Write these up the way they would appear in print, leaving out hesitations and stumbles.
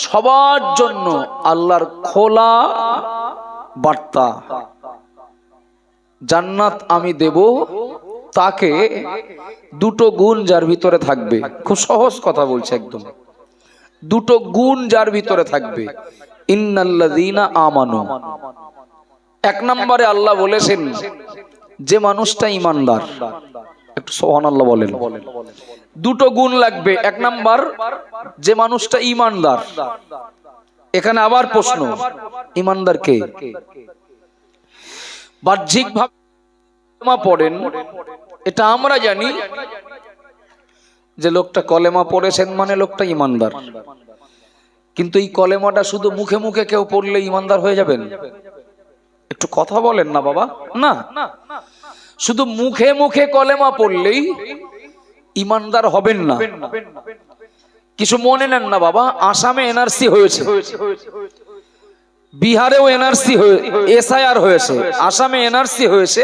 সবার জন্য আল্লাহর খোলা বার্তা, জান্নাত আমি দেব তাকে দুটো গুণ যার ভিতরে থাকবে। খুব সহজ কথা বলছে, একদম দুটো গুণ যার ভিতরে থাকবে। ইন্নাল্লাযীনা আমানু, এক নম্বরে আল্লাহ বলেছেন যে মানুষটা ঈমানদার, একটু সুবহানাল্লাহ বলেন। দুটো গুণ লাগবে। এক নাম্বার, যে মানুষটা ঈমানদার। এখানে আবার প্রশ্ন, ঈমানদার কে? বাহ্যিক ভাবে কলেমা পড়েন, এটা আমরা জানি যে লোকটা কলেমা পড়েছেন মানে লোকটা ঈমানদার। কিন্তু এই কলেমাটা শুধু মুখে মুখে কেউ পড়লে ঈমানদার হয়ে যাবেন? একটু কথা বলেন না বাবা। না, শুধু মুখে মুখে কলেমা পড়লেই ঈমানদার হবেন না। কিছু মনে নেন না বাবা, আসামে এনআরসি হয়েছে, বিহারেও এনআরসি এসআইআর হয়েছে, আসামে এনআরসি হয়েছে,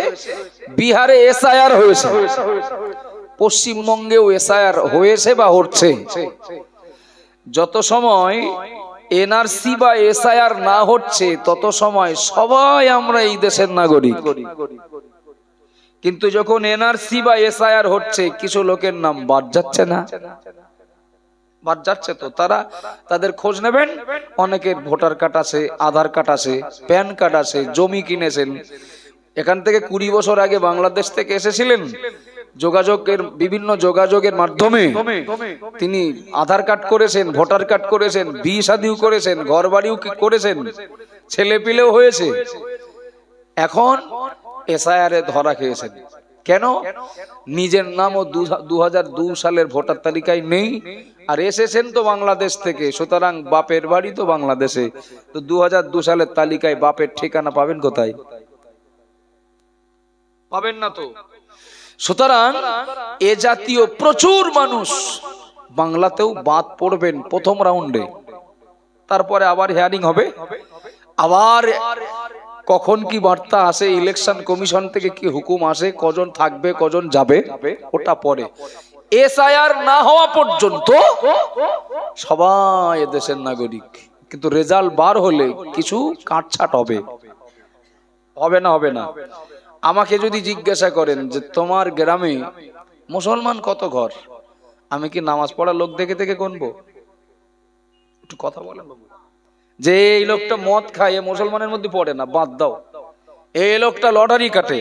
বিহারে এসআইআর হয়েছে, পশ্চিমবঙ্গেও এসআইআর হয়েছে বা হচ্ছে। যত সময় এনআরসি বা এসআইআর না হচ্ছে তত সময় সবাই আমরা এই দেশের নাগরিক। কিন্তু যখন এনআরসি বা এসআইআর হচ্ছে, কিছু লোকের নাম বাদ যাচ্ছে না, বাদ যাচ্ছে। তো তারা তাদের খোঁজ নেবেন, অনেকের ভোটার কার্ড আছে, আধার কার্ড আছে, প্যান কার্ড আছে, জমি কিনেছেন। এখান থেকে 20 বছর আগে বাংলাদেশ থেকে এসেছিলেন, যোগাযোগের বিভিন্ন যোগাযোগের মাধ্যমে তিনি আধার কার্ড করেছেন, ভোটার কার্ড করেছেন, বিয়ে শাদিও করেছেন, ঘর বাড়িও করেছেন, ছেলে পিলেও হয়েছে। এখন এসআইআর এ ধরা খেয়েছেন। কেন? নিজের নামও 2002 সালের ভোটার তালিকায় নেই, আর এসেছেন তো বাংলাদেশ থেকে, সুতরাং বাপের বাড়ি তো বাংলাদেশে। তো 2002 সালের তালিকায় বাপের ঠিকানা পাবেন কোথায়? পাবেন না তো। সুতরাং এ জাতীয় প্রচুর মানুষ বাংলাতেও বাদ পড়বেন প্রথম রাউন্ডে, তারপরে আবার হিয়ারিং হবে, আবার কখন কি বার্তা আসে, ইলেকশন কমিশন থেকে কি হুকুম আসে, কজন থাকবে কজন যাবে, ওটা পরে। এসআইআর না হওয়া পর্যন্ত সবাই এদেশের নাগরিক। কিন্তু রেজাল্ট বার হলে কিছু কাটছাট হবে, হবে না? হবে না। আমাকে যদি জিজ্ঞাসা করেন যে তোমার গ্রামে মুসলমান কত ঘর, আমি কি নামাজ পড়া লোক দেখে দেখে গুনবো? একটু কথা বলেন বাবু। যে এই লোকটা মদ খায়, মুসলমানের মধ্যে পড়ে না, বাদ দাও। এই লোকটা লটারি কাটে,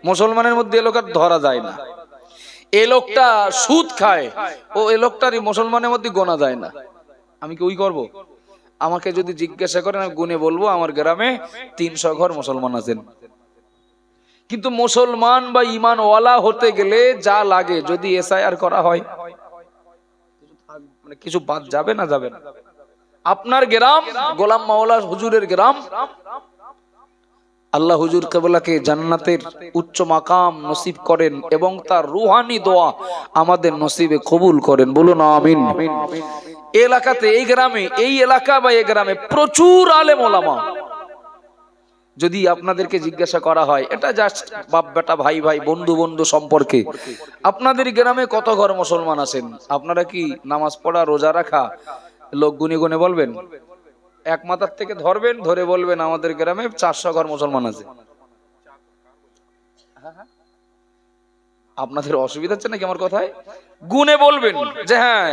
মুসলমানের মধ্যে এ লোকটা ধরা যায় না। এই লোকটা সুদ খায়, ও এ লোকটারই মুসলমানের মধ্যে গোনা যায় না। আমি কি ওই করব? আমাকে যদি জিজ্ঞাসা করেন, আমি গুনে বলবো আমার গ্রামে 300 ঘর মুসলমান আছেন। কিন্তু মুসলমান বা ঈমানওয়ালা হতে গেলে যা লাগে, যদি এসআইআর করা হয়, মানে কিছু বাদ যাবে না? যাবে না। আপনার গ্রাম গোলাম মাওলা হুজুরের গ্রাম, আল্লাহ হুজুর কেবলাকে জান্নাতের উচ্চ মাকাম নসিব করেন এবং তার রুহানি দোয়া আমাদের নসিবে কবুল করেন, বলুন আমিন। এলাকাতে, এই গ্রামে, এই এলাকা বা এই গ্রামে প্রচুর আলেম ওলামা। যদি আপনাদেরকে জিজ্ঞাসা করা হয়, এটা জাস্ট বাপ বেটা, ভাই ভাই, বন্ধু বন্ধু সম্পর্কে, আপনাদের গ্রামে কত ঘর মুসলমান আছেন, আপনারা কি নামাজ পড়া, রোজা রাখা লোক গুনে গুনে বলবেন? এক মাথার থেকে ধরবেন, ধরে বলবেন আমাদের গ্রামে 400 ঘর মুসলমান আছে। আপনাদের অসুবিধা হচ্ছে নাকি আমার কথায়? গুনে বলবেন যে হ্যাঁ,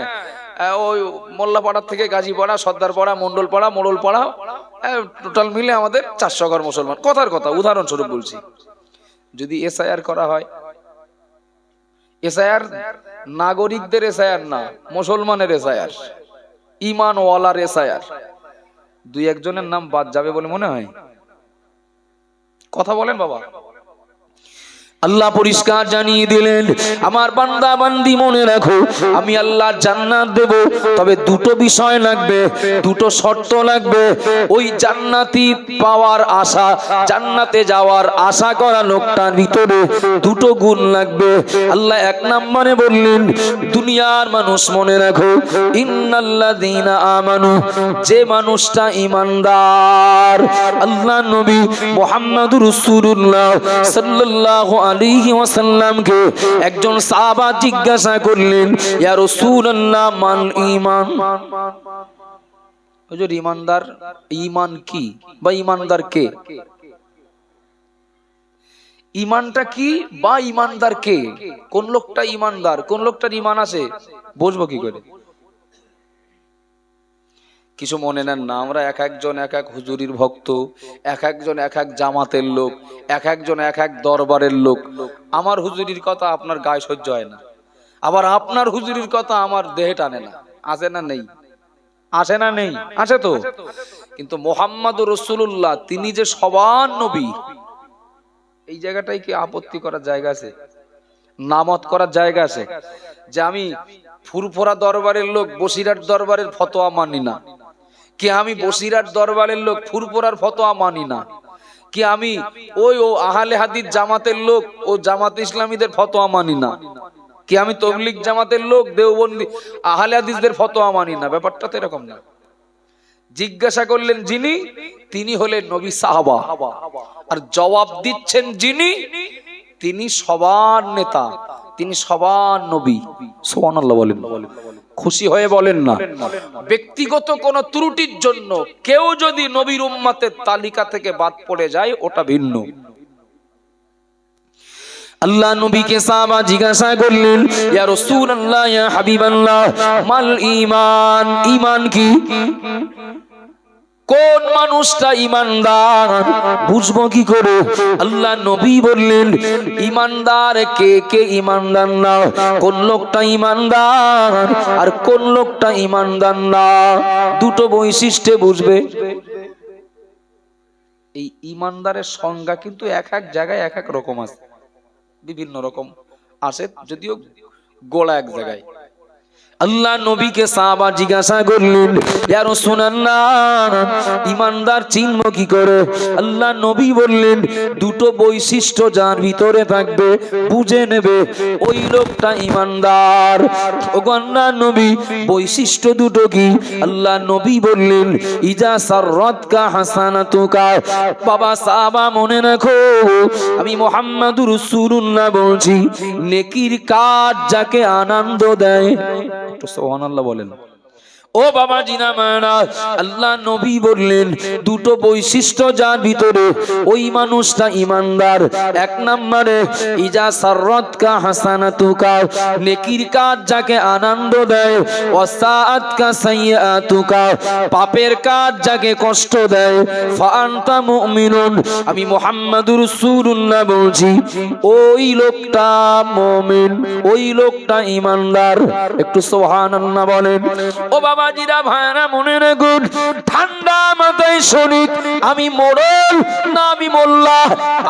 ওই মোল্লাপাড়ার থেকে গাজীপাড়া, সর্দারপাড়া, মন্ডলপাড়া, মোড়লপাড়া, টোটাল মিলে আমাদের 400 ঘর মুসলমান। কথার কথা, উদাহরণস্বরূপ বলছি। যদি এসআইআর করা হয়, এসআইআর নাগরিকদের এসআইআর না, মুসলমানের এসআইআর, ঈমানওয়ালার এসআইআর, 2-1 জনের নাম বাদ যাবে বলে মনে হয়? কথা বলেন বাবা। আল্লাহ পরিষ্কার জানিয়ে দিলেন, আমার বান্দা বান্দি মনে রাখো, আমি আল্লাহ জান্নাত দেব, তবে দুটো বিষয় লাগবে, দুটো শর্ত লাগবে। ওই জান্নাতি পাওয়ার আশা, জান্নাতে যাওয়ার আশা করা লোকটার ভিতরে দুটো গুণ লাগবে। আল্লাহ 1 নম্বরে বললেন, দুনিয়ার মানুষ মনে রাখো, ইন্নাল্লাযীনা আমানু, যে মানুষটা ঈমানদার। আল্লাহ নবী মুহাম্মদুর রাসূলুল্লাহ সাল্লাল্লাহু আলাইহি ওয়াসাল্লামকে একজন সাহাবা জিজ্ঞাসা করলেন, ইয়া রাসূলুল্লাহ মান ঈমান? হুজুর ঈমানদার, ঈমান কি বা ঈমানদার কে? ঈমানটা কি বা ঈমানদার কে? কোন লোকটা ঈমানদার, কোন লোকটার ঈমান আছে বুঝবো কি করে? কিছু মনে নেন না, আমরা এক একজন এক এক হুজুরির ভক্ত, এক একজন এক এক জামাতের লোক, এক একজন এক এক দরবারের লোক। আমার হুজুরির কথা আপনার গায়ে সহ্য হয় না, আবার আপনার হুজুরির কথা আমার দেহে টানে না। আছে না নেই? আছে না নেই? আছে তো। কিন্তু মুহাম্মাদুর রাসূলুল্লাহ তিনি যে সবার নবী, এই জায়গাটাই কি আপত্তি করার জায়গা আছে? নামত করার জায়গা আছে যে আমি ফুরফুরা দরবারের লোক বসিরহাট দরবারের ফতোয়া মানি না, কি আমি বসিরহাট দরবারের লোক ফুরফুরার ফতোয়া মানি না, কি আমি ও আহলে হাদিস জামাতের লোক ও জামাত ইসলামীদের ফতোয়া মানি না, কি আমি তবলিগ জামাতের লোক দেওবন্দি আহলে হাদিসদের ফতোয়া মানি না? ব্যাপারটা তো এরকম না। জিজ্ঞাসা করলেন যিনি, তিনি হলেন নবী সাহাবা, আর জবাব দিচ্ছেন যিনি, তিনি সবার নেতা, তিনি সবার নবী। সুবহানাল্লাহ বলেন, খুশি হয়ে বলেন না। ব্যক্তিগত কোন ত্রুটির জন্য কেউ যদি নবীর উম্মতের তালিকা থেকে বাদ পড়ে যায়, ওটা ভিন্ন। আল্লাহ নবীকে সাহাবা জিজ্ঞাসা করলেন, ইয়া রাসূলুল্লাহ, ইয়া হাবিবাল্লাহ, মাল ঈমান? ঈমান কি? কোন মানুষটা ঈমানদার বুঝবো কি করে? আল্লাহ নবী বললেন, ঈমানদার কে কে ঈমানদার না, কোন লোকটা ঈমানদার আর কোন লোকটা ঈমানদার না, দুটো বৈশিষ্ট্যে বুঝবে। এই ঈমানদারের সংজ্ঞা কিন্তু এক এক জায়গায় এক এক রকম আছে, বিভিন্ন রকম আছে, যদিও গোড়া এক জায়গায়। আল্লাহ নবীকে সাহাবা জিজ্ঞাসা করলেন, ইয়া রাসূলুল্লাহ, ঈমানদার চিনব কি করে? আল্লাহ নবী বললেন, দুটো বৈশিষ্ট্য যার ভিতরে থাকবে বুঝে নেবে ওই লোকটা ঈমানদার। ওগো আল্লাহ নবী, বৈশিষ্ট্য দুটো কি? আল্লাহ নবী বললেন, ইজা সাররাতকা হাসানাতুকা। বাবা সাহাবা মনে রাখো, আমি মুহাম্মাদুর রাসূলুল্লাহ বলছি, নেকির কাজ যাকে আনন্দ দেয়। সুবহানাল্লাহ বলেন। ও বাবা জিনা মানা, আল্লাহ নবী বললেন, দুটো বৈশিষ্ট্য যার ভিতরে ওই মানুষটা ঈমানদার। এক নম্বরে, ইজা সাররাতকা হাসানাতুকা, নেকির কাজ যাকে আনন্দ দেয়, ওয়াসাআতকা সাইয়্যাতুকা, পাপের কাজ যাকে কষ্ট দেয়, ফা আনতা মুমিনুন, আমি মুহাম্মাদুর রাসূলুল্লাহ বলছি, ওই লোকটা মুমিন, ওই লোকটা ঈমানদার। একটু সুবহানাল্লাহ বলেন। ও বাবা জিরা ভাইরা মনে রাখুন, ঠান্ডা মাথায় শরীক, আমি মোড়ল না আমি মোল্লা,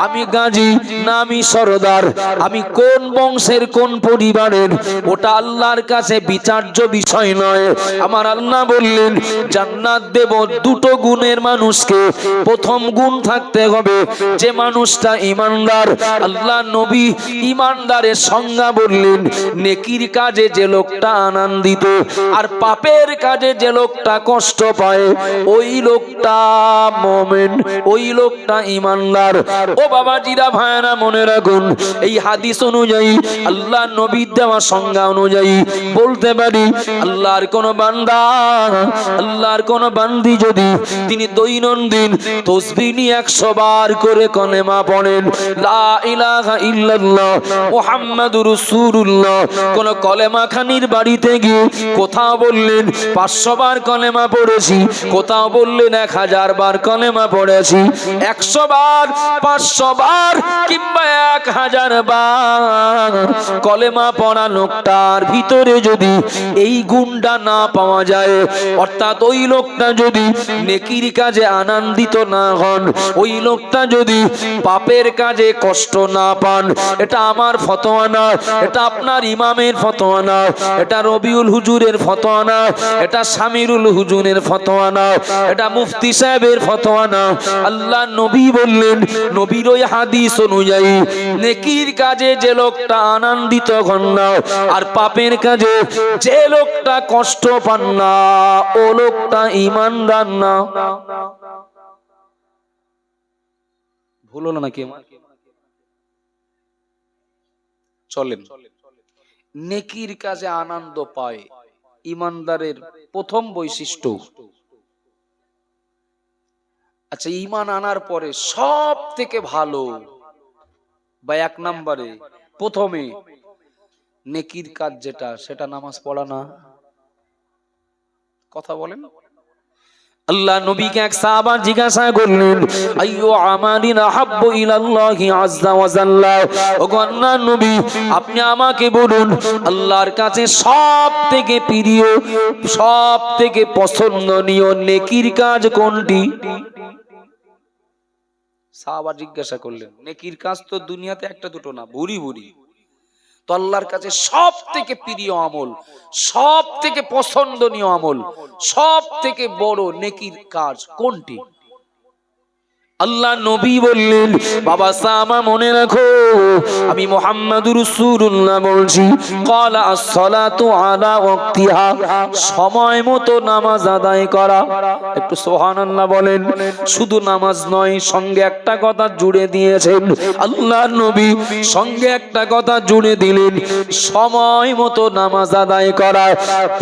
আমি গাজী না আমি সরদার, আমি কোন বংশের কোন পরিবারের, ওটা আল্লাহর কাছে বিচার্য বিষয় নয়। আমার আল্লাহ বললেন, জান্নাত দেব দুটো গুণের মানুষকে। প্রথম গুণ থাকতে হবে যে মানুষটা ঈমানদার। আল্লাহ নবী ঈমানদারের সংজ্ঞা বললেন, নেকির কাজে যে লোকটা আনন্দিত আর পাপের কাজে যে লোকটা কষ্ট পায়, ওই লোকটা মুমিন, ওই লোকটা ঈমানদার। ও বাবা জিরা ভাইরা মনে রাখুন, এই হাদিস অনুযায়ী, আল্লাহ নবীর দেওয়া সংজ্ঞা অনুযায়ী বলতে পারি, আল্লাহর কোন বান্দা, আল্লাহর কোন বান্দি যদি তিনি দৈনন্দিন তাসবিহ নিয়ে 100 বার করে কলেমা পড়েন, লা ইলাহা ইল্লাল্লাহ মুহাম্মাদুর রাসূলুল্লাহ, কোন কলেমা খানির বাড়িতে গিয়ে কোথাও বললেন 500 বার কলেমা পড়েছি, কোথাও বললেন 1000 বার কলেমা পড়েছি, 100 বার, 500 বার কিংবা 1000 বার কলেমা পড়া লোকটার ভিতরে যদি এই গুণটা না পাওয়া যায়, অর্থাৎ ওই লোকটা যদি নেকির কাজে আনন্দিত না হন, ওই লোকটা যদি পাপের কাজে কষ্ট না পান, এটা আমার ফতোয়া না, এটা আপনার ইমামের ফতোয়া না, এটা রবিউল হুজুরের ফতোয়া না, এটা শামিরুল হুজুরের ফতোয়া না, এটা মুফতি সাহেবের ফতোয়া না। আল্লাহ নবী বললেন, নবীর ওই হাদিস অনুযায়ী, নেকির কাজে যে লোকটা আনন্দিত হন না আর পাপের কাজে যে লোকটা কষ্ট পান না, ও লোকটা ঈমানদার না। ভুল হলো নাকি? চলেন। নেকির কাজে আনন্দ পায় ইমানদারের প্রথম বৈশিষ্ট্য। আচ্ছা, ঈমান আনার পরে সব থেকে ভালো বা এক নম্বরে প্রথমে নেকির কাজ যেটা, সেটা নামাজ পড়া না? কথা বলেন। আল্লাহ নবীকে এক সাহাবা জিজ্ঞাসা করলেন, আইয়ু আমালিন আহাব্বু ইলাল্লাহি আযজা ওয়া জাল্লা, ওগো আল্লাহর নবী আপনি আমাকে বলুন আল্লাহর কাছে সব থেকে প্রিয়, সব থেকে পছন্দনীয় নেকির কাজ কোনটি? সাহাবা জিজ্ঞাসা করলেন, নেকির কাজ তো দুনিয়াতে একটা দুটো না, ভুরি ভুরি। তো আল্লাহর কাছে সব থেকে প্রিয় আমল, সব থেকে পছন্দনীয় আমল, সব থেকে বড় নেকির কাজ কোনটি? আল্লাহ নবী বললেন, বাবা সামা মনে রাখো, আমি মুহাম্মাদুর রাসূলুল্লাহ বলছি, ক্বালা আস-সালাতু আলা ওয়াক্তিহা, সময় মতো নামাজ আদায় করা। একটু সুবহানাল্লাহ বলেন। শুধু নামাজ নয়, সঙ্গে একটা কথা জুড়ে দিয়েছেন আল্লাহর নবী, সঙ্গে একটা কথা জুড়ে দিলেন, সময় মতো নামাজ আদায় করা।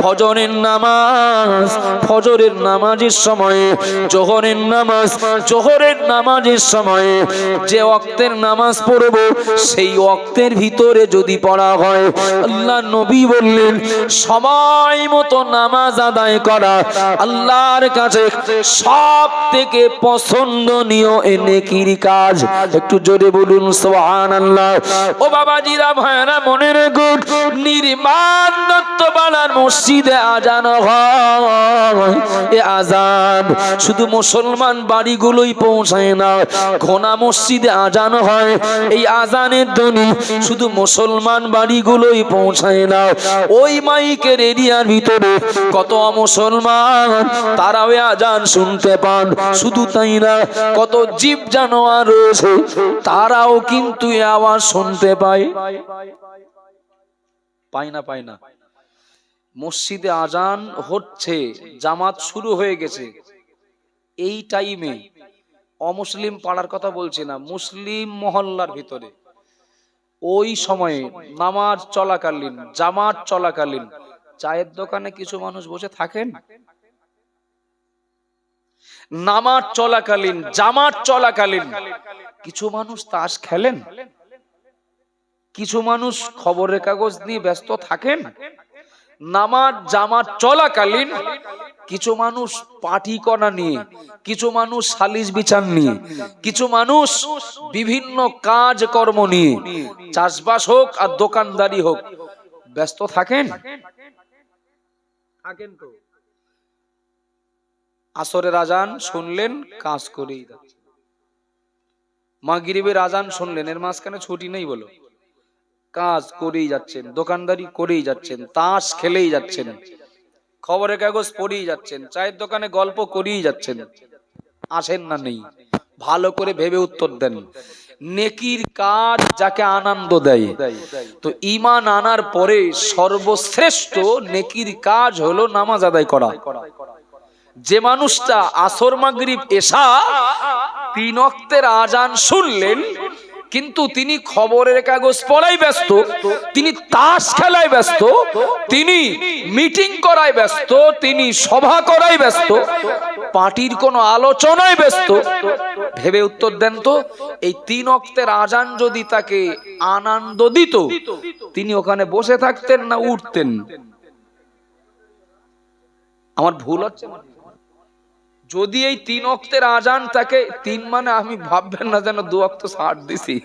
ফজরের নামাজ ফজরের নামাজের সময়ে, জোহরের নামাজ জোহরের নামাজের সময়ে, যে ওয়াক্তের নামাজ পড়ব সেই ওয়াক্তের ভিতরে যদি পড়া হয়, আল্লাহ নবী বললেন সময় মতো নামাজ আদায় করা আল্লাহর কাছে সব থেকে পছন্দনীয় এ নেকির কাজ। একটু জোরে বলুন সুবহানাল্লাহ। ও বাবাজিরা, ভাইরা, মনে রাখুন, নির্মাণ দত্তপাড়ার মসজিদে আজান হয়। এ আজান শুধু মুসলমান বাড়িগুলোই পৌঁছায় না, ঘোনা মসজিদে আজান হয়। এই আজানের ধ্বনি শুধু মুসলমান বাড়িগুলোই পৌঁছায় না, ওই মাইকের এরিয়ার ভিতরে কত মুসলমান তারাও আজান শুনতে পান। শুধু তাই না, কত জীব জানোয়ার রয়েছে তারাও কিন্তু আওয়াজ শুনতে পায়। পায় না? পায় না? মসজিদে আজান হচ্ছে, জামাত শুরু হয়ে গেছে, এই টাইমে অমুসলিম পাড়ার কথা বলছি না, মুসলিম মহল্লার ভিতরে ওই সময়ে নামাজ চলাকালীন, জামাত চলাকালীন চায়ের দোকানে কিছু মানুষ বসে থাকেন। নামাজ চলাকালীন, জামাত চলাকালীন কিছু মানুষ তাস খেলেন, কিছু মানুষ খবরের কাগজ নিয়ে ব্যস্ত থাকেন। নামাজ জামাত চলাকালীন কিছু মানুষ পার্টি করা নিয়ে, কিছু মানুষ সালিশ বিচার নিয়ে, কিছু মানুষ বিভিন্ন কাজ কর্ম নিয়ে, চাষবাস হোক আর দোকানদারি হোক, ব্যস্ত থাকেন। তো আসরের আজান শুনলেন, কাজ করেই যাচ্ছেন। মাগরিবের আজান শুনলেন, এর মাঝখানে ছুটি নেই, বলো, কাজ করেই যাচ্ছেন, দোকানদারি করেই যাচ্ছেন, তাস খেলেই যাচ্ছেন, খবরের কাগজ পড়েই যাচ্ছেন, চায়ের দোকানে গল্প করেই যাচ্ছেন। আসেন না? নেই? ভালো করে ভেবে উত্তর দেন। নেকির কাজ যাকে আনন্দ দেয়, তো ঈমান আনার পরে সর্বশ্রেষ্ঠ নেকির কাজ হলো নামাজ আদায় করা। যে মানুষটা আসর মাগরিব এশা 3 ওয়াক্তের আজান শুনলেন, কিন্তু তিনি খবরের কাগজ পড়ায় ব্যস্ত, তিনি তাস খেলায় ব্যস্ত, তিনি মিটিং করায় ব্যস্ত, তিনি সভা করায় ব্যস্ত, পার্টির কোনো আলোচনায় ব্যস্ত, ভেবে উত্তর দেন তো, এই 3 ওয়াক্তের আজান যদি তাকে আনন্দ দিত, তিনি ওখানে বসে থাকতেন না উঠতেন? আমার ভুল হচ্ছে? যদি এই 3 ওয়াক্তের আজান তাকে, 3 মানে আমি ভাববেন না যেন 2 ওয়াক্ত ছাড় দিছি,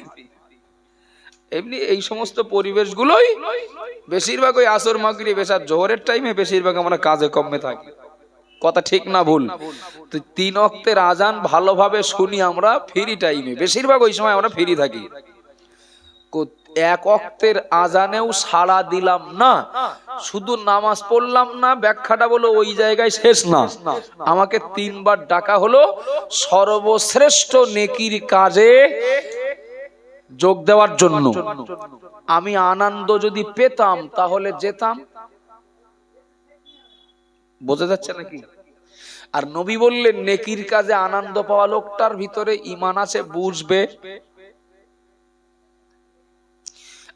এমনি এই সমস্ত পরিবেশগুলোই বেশিরভাগ ওই আসর মাগরিব এশা জোহরের টাইমে বেশিরভাগ আমরা কাজে কমে থাকি। কথা ঠিক না ভুল? তো 3 ওয়াক্তের আজান ভালোভাবে শুনি আমরা ফ্রি টাইমে, বেশিরভাগ ওই সময় আমরা ফ্রি থাকি। 1 ওয়াক্তের আজানেও সাড়া দিলাম না, শুধু নামাজ পড়লাম না, ব্যাখ্যাটা বলো ওই জায়গায় শেষ না, আমাকে 3 বার ডাকা হলো সর্বশ্রেষ্ঠ নেকির কাজে যোগ দেওয়ার জন্য। আমি আনন্দ যদি পেতাম তাহলে যেতাম। বোঝা যাচ্ছে নাকি? আর নবী বললেন, নেকির কাজে আনন্দ পাওয়া লোকটার ভিতরে ঈমান আছে, বুঝবে।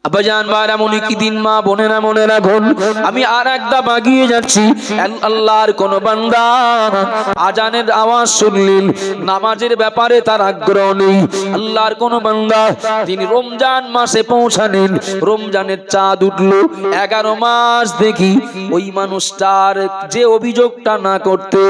আব্বাজান মারা মনি কি দিন মা বোনেরা মনে রাখুন, আমি আর একটা বাগিয়ে যাচ্ছি। আল্লাহর কোন বান্দা আজানের আওয়াজ শুনলেন, নামাজের ব্যাপারে তার আগ্রহ নেই। আল্লাহর কোন বান্দা তিনি রমজান মাসে পৌঁছালেন, রমজানের চাঁদ উঠলো, 11 মাস দেখি ওই মানুষটার যে অভিযোগটা না করতে,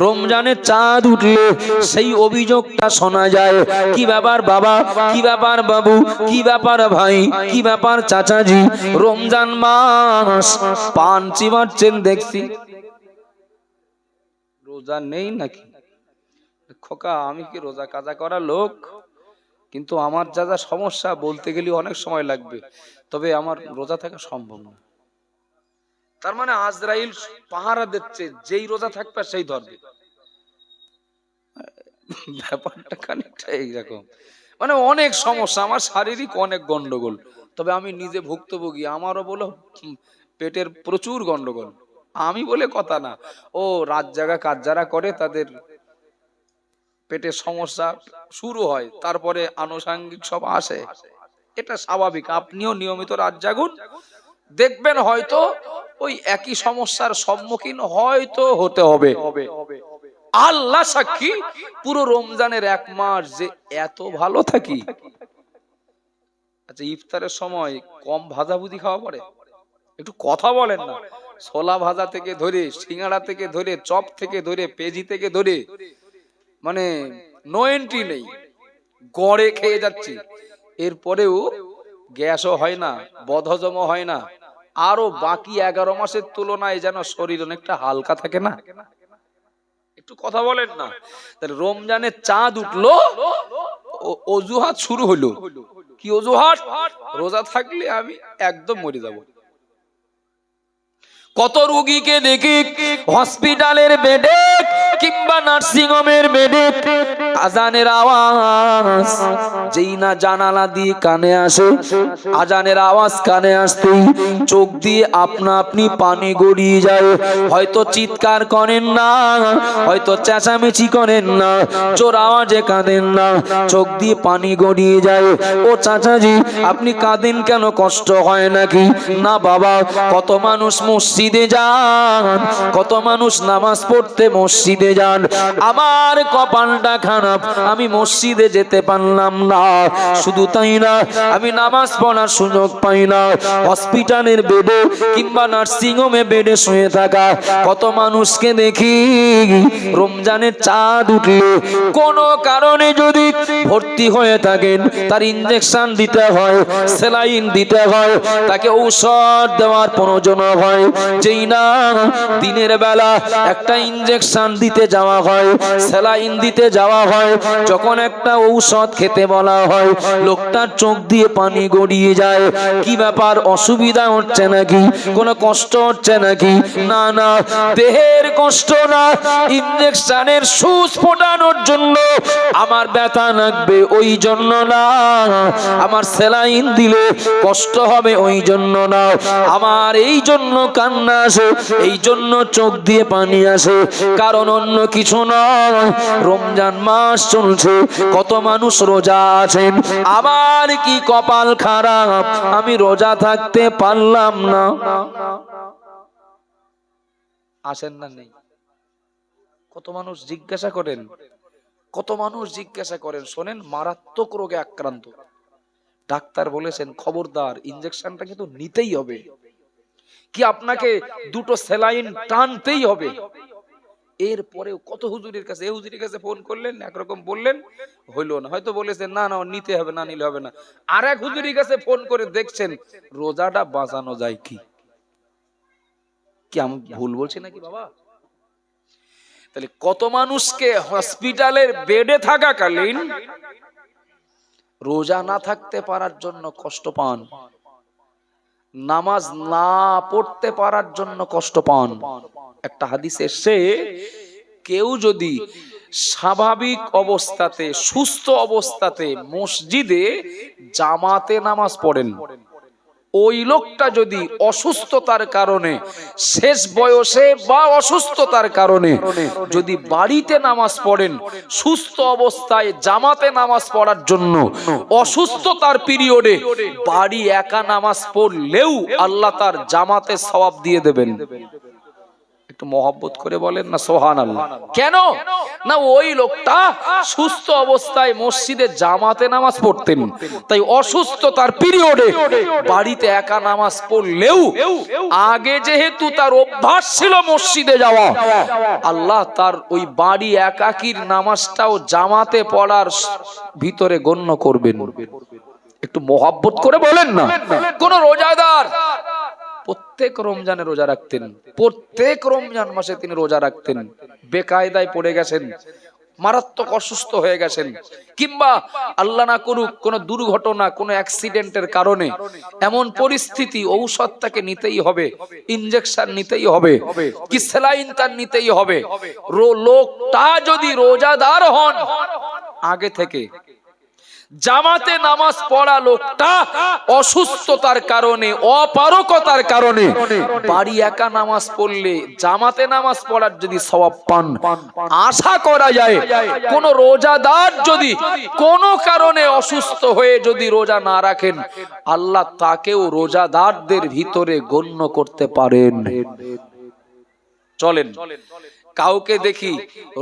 রমজানের চাঁদ উঠলে সেই অভিযোগটা শোনা যায়। কি ব্যাপার বাবা, কি ব্যাপার বাবু, কি ব্যাপার ভাই, কি ব্যাপার চাচাজি, রমজান মাস পান চিবাচ্ছেন দেখছি, রোজা নেই নাকি? খোকা আমি কি রোজা কাজা করা লোক? কিন্তু আমার যা যা সমস্যা বলতে গেলে অনেক সময় লাগবে, তবে আমার রোজা থাকা সম্ভব না। তার মানে আজরাইল পাহারা দিচ্ছে, যেই রোজা থাকবে সেই ধরবে। ব্যাপারটা খানিকটা এইরকম, মানে অনেক সমস্যা, আমার শারীরিক অনেক গন্ডগোল, তবে আমি নিজে ভুক্তভোগী। আমারও বলো পেটের প্রচুর গন্ডগোল, আমি বলে কথা না, ও রাত জাগা কাজ যারা করে তাদের পেটের সমস্যা শুরু হয়, তারপরে আনুষঙ্গিক সব আসে, এটা স্বাভাবিক। আপনিও নিয়মিত রাত জাগুন, দেখবেন হয়তো ওই একই সমস্যার সম্মুখীন হয়তো হতে হবে। আল্লাহ সাক্ষী, পুরো রমজানের 1 মাস যে এত ভালো থাকি। আচ্ছা, ইফতারের সময় কম ভাজাভুজি খাওয়া পড়ে? একটু কথা বলেন না। ছোলা ভাজা থেকে ধরে, সিঙ্গাড়া থেকে ধরে, চপ থেকে ধরে, পেজি থেকে ধরে, মানে নো এন্ট্রি নেই, গড়ে খেয়ে যাচ্ছি। এরপরেও গ্যাসও হয় না, বদহজমও হয় না, আরো বাকি 11 মাসের তুলনায় যেন শরীর অনেকটা হালকা থাকে না? একটু কথা বলেন না। তাহলে রমজানের চাঁদ উঠলো, অজুহাত শুরু হলো। কি অজুহাত? রোজা থাকলে আমি একদম মরে যাব। কত রোগীকে দেখি হসপিটালের বেডে কিংবা নার্সিং হোমের বেডে আজানের আওয়াজ যেই না জানালা দিয়ে কানে আসে, আজানের আওয়াজ কানে আসতেই চোখ দিয়ে আপনা আপনি পানি গড়িয়ে যায়। হয়তো চিৎকার করেন না, হয়তো চেঁচামেচি করেন না, জোর আওয়াজে কাঁদেন না, চোখ দিয়ে পানি গড়িয়ে যায়। ও চাচাজি আপনি কাঁদেন কেন, কষ্ট হয় নাকি? না বাবা, কত মানুষ মসজিদে যান, কত মানুষ নামাজ পড়তে মসজিদে যান, আমার কপালটা খারাপ, আমি মসজিদে যেতে পারলাম না। শুধু তাই না, আমি নামাজ পড়ার সুযোগ পাই না। হসপিটালের বেডে কিংবা নার্সিং হোমে বেডে শুয়ে থাকা কত মানুষকে দেখি, রমজানের চাঁদ উঠলে কোনো কারণে যদি ভর্তি হয়ে থাকেন, তার ইনজেকশন দিতে হয়, সেলাইন দিতে হয়, তাকে ঔষধ দেওয়ার প্রয়োজন হয়। যেই না দিনের বেলা একটা ইনজেকশন দিতে যাওয়া হয়, সেলাইন দিতে যাওয়া হয়, যখন একটা ঔষধ খেতে বলা হয়, লোকটার চোখ দিয়ে পানি গড়িয়ে যায়। কি ব্যাপার, অসুবিধা হচ্ছে নাকি, কোনো কষ্ট হচ্ছে নাকি? না না, দেহের কষ্ট না, ইনজেকশনের সুচ ফোটানোর জন্য আমার ব্যথা লাগবে ওই জন্য না, আমার সেলাইন দিলে কষ্ট হবে ওই জন্য না, আমার এই জন্য কান্না আসে, এই জন্য চোখ দিয়ে পানি আসে, কারণ অন্য কিছু নয়। রমজান মাস চলছে, কত মানুষ রোজা আছেন, আমার কি কপাল খারাপ, আমি রোজা থাকতে পারলাম না। আসেন না? নেই? কত মানুষ জিজ্ঞাসা করেন, কত মানুষ জিজ্ঞাসা করেন, শোনেন মারাত্মক রোগে আক্রান্ত, ডাক্তার বলেছেন খবরদার ইনজেকশনটা কিন্তু নিতেই হবে, কি আপনাকে দুটো সেলাইন টানতেই হবে। এরপরেও কত হুজুরের কাছে, এই হুজুরের কাছে ফোন করলেন, একরকম বললেন, হইলো না, হয়তো বলেছেন না না নিতে হবে, না নিলে হবে না। আর এক হুজুরের কাছে ফোন করে দেখছেন রোজাটা বাঁচানো যায় কি? কি আমি ভুল বলছি নাকি বাবা? তাহলে কত মানুষকে হসপিটালের বেডে থাকাকালীন রোজা না থাকতে পারার জন্য কষ্ট পান, নামাজ না পড়তে পারার জন্য কষ্ট পান। একটা হাদিসে এসে, কেউ যদি স্বাভাবিক অবস্থাতে, সুস্থ অবস্থাতে মসজিদে জামাতে নামাজ পড়েন, ওই লোকটা যদি অসুস্থতার কারণে, শেষ বয়সে বা অসুস্থতার কারণে যদি বাড়িতে নামাজ পড়েন, সুস্থ অবস্থায় জামাতে নামাজ পড়ার জন্য অসুস্থতার পিরিয়ডে বাড়ি একা নামাজ পড়লেও আল্লাহ তার জামাতে সওয়াব দিয়ে দেবেন। একটু মহব্বত করে বলেন না সুবহানাল্লাহ। কেন না, ওই লোকটা সুস্থ অবস্থায় মসজিদে জামাতে নামাজ পড়তেন, তাই অসুস্থতার পিরিয়ডে বাড়িতে একা নামাজ পড়লেও আগে যেহেতু তার অভ্যাস ছিল মসজিদে যাওয়া, আল্লাহ তার ওই বাড়ি একাকির নামাজটাও জামাতে পড়ার ভিতরে গণ্য করবেন। একটু মহব্বত করে বলেন না। কোন রোজাদার প্রত্যেক রমজানে রোজা রাখতেন, প্রত্যেক রমজান মাসে তিনি রোজা রাখতেন, বেকায়দায় পড়ে গেছেন, মারাত্মক অসুস্থ হয়ে গেছেন, কিংবা আল্লাহ না করুক কোনো দুর্ঘটনা, কোনো অ্যাক্সিডেন্টের কারণে এমন পরিস্থিতি ঔষধ তাকে নিতেই হবে, ইনজেকশন নিতেই হবে, কি স্যালাইন তার নিতেই হবে, লোকটা যদি রোজাদার হন আগে থেকে, জামাতে নামাজ পড়া লোকটা অসুস্থতার কারণে, অপারকতার কারণে বাড়ি একা নামাজ পড়লে জামাতে নামাজ পড়ার যদি সওয়াব পান, আশা করা যায় কোন রোজাদার যদি কোনো কারণে অসুস্থ হয়ে যদি রোজা না রাখেন, আল্লাহ তাকেও রোজাদারদের ভিতরে গণ্য করতে পারেন। চলেন, কাউকে দেখি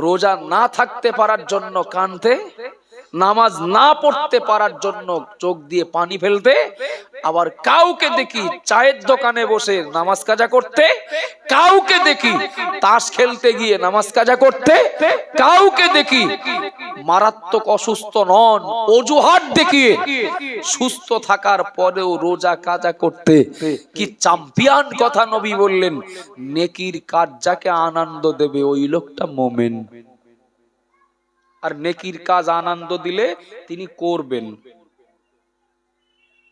রোজা না থাকতে পারার জন্য কাঁদতে, নামাজ না পড়তে পারার জন্য চোখ দিয়ে পানি ফেলতে, আবার কাউকে দেখি চায়ের দোকানে বসে নামাজ কাজা করতে, কাউকে দেখি তাস খেলতে গিয়ে নামাজ কাজা করতে, কাউকে দেখি মারাত্মক অসুস্থ নন, অজুহাত দেখিয়ে সুস্থ থাকার পরেও রোজা কাজা করতে। কি চ্যাম্পিয়ন কথা নবী বললেন, নেকির কাজ যাকে আনন্দ দেবে ওই লোকটা মুমিন। আর নেকির কাজ আনন্দ দিলে তিনি করবেন।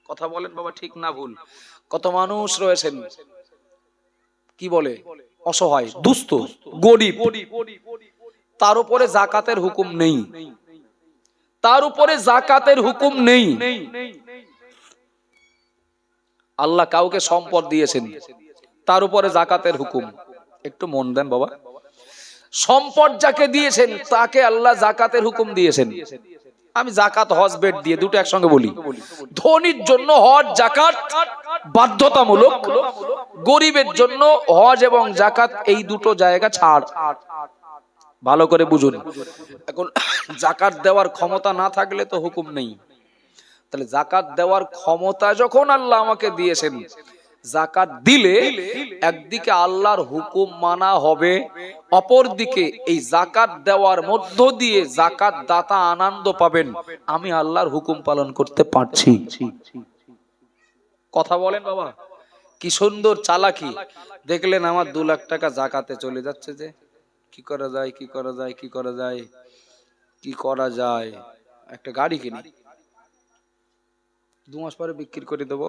কথা বলেন বাবা, ঠিক না ভুল? কত মানুষ রয়েছেন কি বলে অসহায়, দুস্থ, গরিব, তার উপরে যাকাতের হুকুম নেই, তার উপরে যাকাতের হুকুম নেই। আল্লাহ কাউকে সম্পদ দিয়েছেন, তার উপরে যাকাতের হুকুম। একটু মন দেন বাবা, সম্পদ যাকে দিয়েছেন তাকে আল্লাহ যাকাতের হুকুম দিয়েছেন। আমি যাকাত হজ বেড দিয়ে দুটো একসঙ্গে বলি। ধনীর জন্য হজ যাকাত বাধ্যতামূলক, গরিবের জন্য হজ এবং যাকাত এই দুটো জায়গা ছাড়। ভালো করে বুঝুন। এখন যাকাত দেওয়ার ক্ষমতা না থাকলে তো হুকুম নেই, তাহলে যাকাত দেওয়ার ক্ষমতা যখন আল্লাহ আমাকে দিয়েছেন, যাকাত দিলে একদিকে আল্লাহর হুকুম মানা হবে, অপরদিকে এই যাকাত দেওয়ার মধ্য দিয়ে যাকাত দাতা আনন্দ পাবেন, আমি আল্লাহর হুকুম পালন করতে পারছি। কথা বলেন বাবা, কি সুন্দর চালাকি। দেখলেন আমার 2 লাখ টাকা যাকাতে চলে যাচ্ছে, যে কি করা যায়, কি করা যায়, কি করা যায়, কি করা যায়, একটা গাড়ি কিনি, 2 মাস পরে বিক্রি করে দেবো।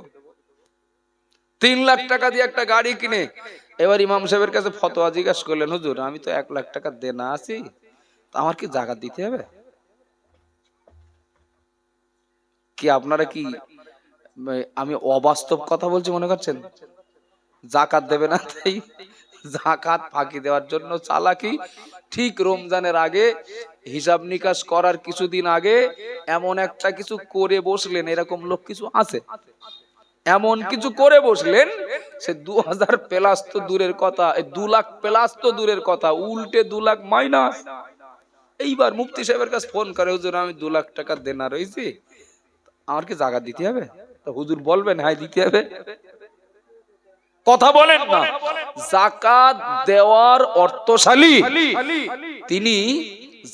3 লাখ টাকা দিয়ে একটা গাড়ি কিনে এবার ইমাম সাহেবের কাছে ফতোয়া জিজ্ঞাসা করলেন, হুজুর আমি তো 1 লাখ টাকা দেনা আছি, আমার কি যাকাত দিতে হবে? কি আপনারা কি আমি অবাস্তব কথা বলছি মনে করছেন? যাকাত দেবে না, তাই যাকাত ফাঁকি দেওয়ার জন্য চালাকি। ঠিক রমজানের আগে হিসাব নিকাশ করার কিছুদিন আগে এমন একটা কিছু করে বসলেন, এরকম লোক কিছু আছে, এমন কিছু করে বসলেন, সে 2000 প্লাস তো দূরের কথা, 2 লাখ প্লাস তো দূরের কথা, উল্টে 2 লাখ মাইনাস। এইবার মুফতি সাহেবের কাছে ফোন করে, হুজুর আমি 2 লাখ টাকা দেনা রয়েছে, আমার কি যাকাত দিতে হবে? তো হুজুর বলবেন হ্যাঁ দিতে হবে। কথা বলেন না। যাকাত দেওয়ার অর্থশালী তিনি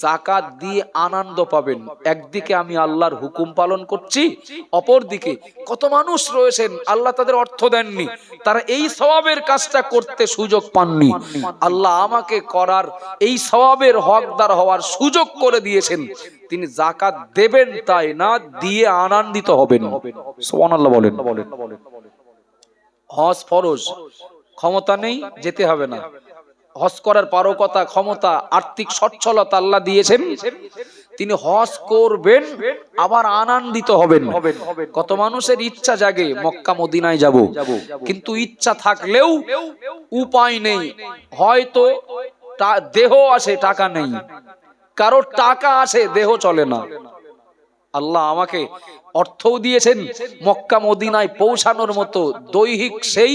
যাকাত দিয়ে আনন্দ পাবেন। একদিকে আমি আল্লাহর হুকুম পালন করছি, অপরদিকে কত মানুষ রয়েছেন আল্লাহ তাদের অর্থ দেননি, তারা এই সওয়াবের কাজটা করতে সুযোগ পাননি। আল্লাহ আমাকে করার এই সওয়াবের হকদার হওয়ার সুযোগ করে দিয়েছেন, তিনি যাকাত দেবেন তাই না, দিয়ে আনন্দিত হবেন। সুবহানাল্লাহ বলেন। হজ ফরজ, ক্ষমতা নেই যেতে হবে না, হজ করার পারকতা ক্ষমতা আর্থিক সচ্ছলতা আল্লাহ দিয়েছেন, তিনি হজ করবেন, আবার আনন্দিত হবেন। কত মানুষের ইচ্ছা জাগে মক্কা মদিনায় যাব, কিন্তু ইচ্ছা থাকলেও উপায় নেই। হয়তো দেহ আছে, টাকা নেই। কারোর টাকা আছে, দেহ চলে না। আল্লাহ আমাকে অর্থও দিয়েছেন মক্কা মদিনায় পৌঁছানোর মতো, দৈহিক সেই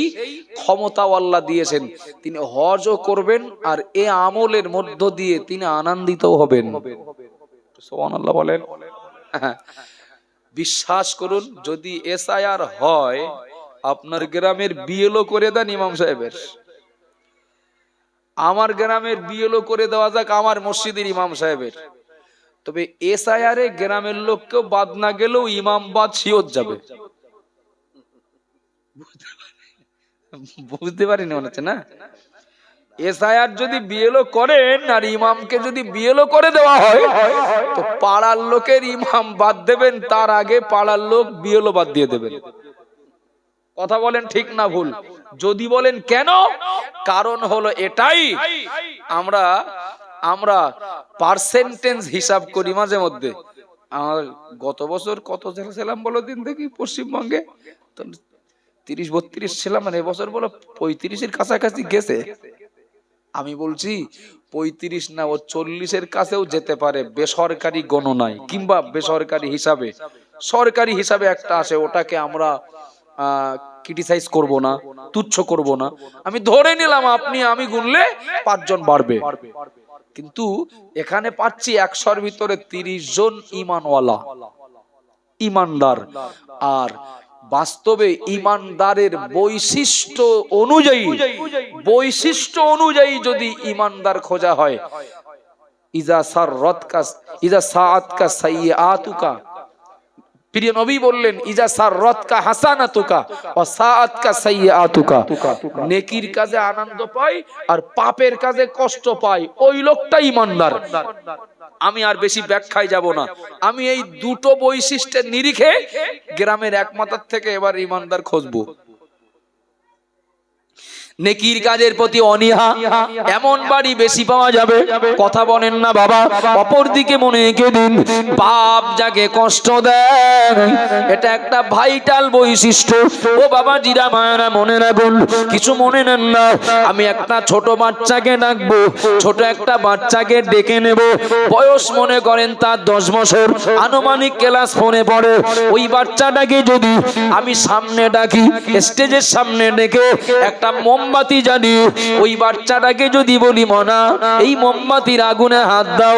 ক্ষমতাও আল্লাহ দিয়েছেন। তিনি হজও করবেন, আর এ আমলের মধ্য দিয়ে তিনি আনন্দিত হবেন। সুবহানাল্লাহ বলেন। বিশ্বাস করুন, যদি এসআইআর হয়, আপনার গ্রামের বিএলও করে দেন ইমাম সাহেবের, আমার গ্রামের বিএলও করে দেওয়া যাক আমার মসজিদের ইমাম সাহেবের, তবে এসআইআর এ গ্রামের লোককেও বাদ না গেলেও ইমাম বাদ শিওর যাবে। বুঝতে পারিনি মনে হচ্ছে না? এসআইআর যদি বিএলও করেন আর ইমামকে যদি বিএলও করে দেওয়া হয়, তো পাড়ার লোকের ইমাম বাদ দেবেন, তার আগে পাড়ার লোক বিএলও বাদ দিয়ে দেবেন। কথা বলেন ঠিক না ভুল? যদি বলেন কেন, কারণ হলো এটাই, আমরা আমরা পার্সেন্টেজ হিসাব করি মাঝে মধ্যে। আমার গত বছর কত ছিলাম বলো দিন দেখি পশ্চিমবঙ্গে, 30-32 ছিলাম, আর এবছর বলো 35-এর কাছাকাছি গেছে। আমি বলছি 35 না, ও 40-এর কাছেও যেতে পারে বেসরকারি গণনায়, কিংবা বেসরকারি হিসাবে। সরকারি হিসাবে একটা আসে, ওটাকে আমরা ক্রিটিসাইজ করব না, তুচ্ছ করব না। আমি ধরে নিলাম আপনি আমি গুনলে 5 জন বাড়বে, কিন্তু এখানে পাচ্ছি 100-র ভিতরে 30 জন ইমানওয়ালা, ইমানদার। আর বাস্তবে ইমানদারের বৈশিষ্ট্য অনুযায়ী যদি ইমানদার খোঁজা হয়, ইজা সাআতকা সাইয়্যাতুকা, প্রিয় নবী বললেন ইজা সাররাতকা হাসানাতুকা ওয়া সাআতকা সাইয়্যাতুকা, নেকির কাজে আনন্দ পায় আর পাপের কাজে কষ্ট পায়, ওই লোকটা ইমানদার। আমি আর বেশি ব্যাখ্যায় যাব না, আমি এই দুটো বৈশিষ্ট্যের নিরিখে গ্রামের এক মাথার থেকে এবার ইমানদার খুঁজবো। নেকির কাজের প্রতি অনীহা, এমন বাড়ি বেশি পাওয়া যাবে। কথা বলেন না বাবা? অপরদিকে মনে রেখে দিন, পাপ যাকে কষ্ট দেয়, এটা একটা ভাইটাল বৈশিষ্ট্য। ও বাবা জিরা মায়েরা মনে রাখুন, কিছু মনে নেন না। আমি একটা ছোট বাচ্চাকে ডাকবো, ছোট একটা বাচ্চাকে ডেকে নেব, বয়স মনে করেন তার 10 বছর, আনুমানিক ক্লাস 4-এ পড়ে। ওই বাচ্চাটাকে যদি আমি সামনে ডাকি, স্টেজের সামনে ডেকে একটা মোমবাতি জানি, ওই বাচ্চাটাকে যদি বলি মনা এই মোমবাতির আগুনে হাত দাও,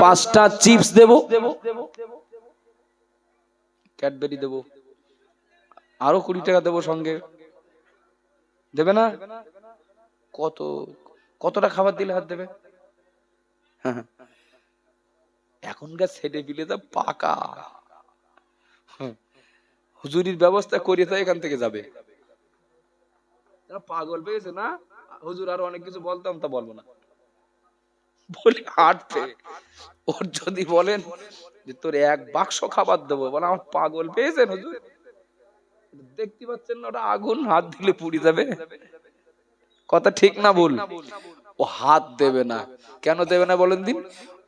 5টা চিপস দেব, ক্যাডবেরি দেব, আরো 20 টাকা দেব সঙ্গে, দেবে না? কতটা খাবার দিলে হাত দেবে? এখনকার ছেলে পিলে তো পাকা, হুজুরির ব্যবস্থা করিয়ে তো এখান থেকে যাবে। পাগল পেয়েছে না হুজুর, আর অনেক কিছু বলতাম, তা বলবো না বলে হাঁটতে। ওর যদি বলেন যে তোর 1 বাক্স খাবার দেবো, বলে আমার পাগল পেয়েছেন হুজুর, দেখতে পাচ্ছেন না ওটা আগুন, হাত দিলে পুড়ে যাবে। কথা ঠিক না ভুল? ও হাত দেবে না। কেন দেবে না বলেন দিন?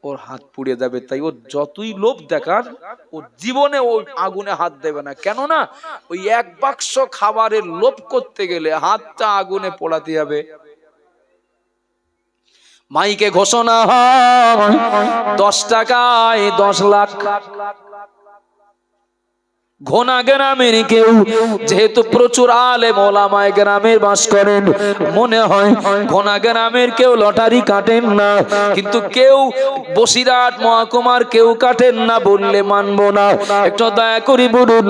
ওর হাত পুড়ে যাবে, তাই ও যতই লোভ দেখান ও জীবনে ওই আগুনে হাত দেবে না। কেন না? ওই 1 বাক্স খাবারের লোভ করতে গেলে হাতটা আগুনে পোড়াতে হবে। মাইকে ঘোষণা হয় 10 টাকায় 10 লাখ। ঘোনা গ্রামের কেউ যেহেতু প্রচুর আলেম ওলামায়ে গ্রামের বাস করেন, মনে হয় ঘোনা গ্রামের কেউ লটারি কাটেন না, কিন্তু কেউ বসিরহাট মহকুমার কেউ কাটেন না বললে মানবো না। একটু দয়া করে বলুন,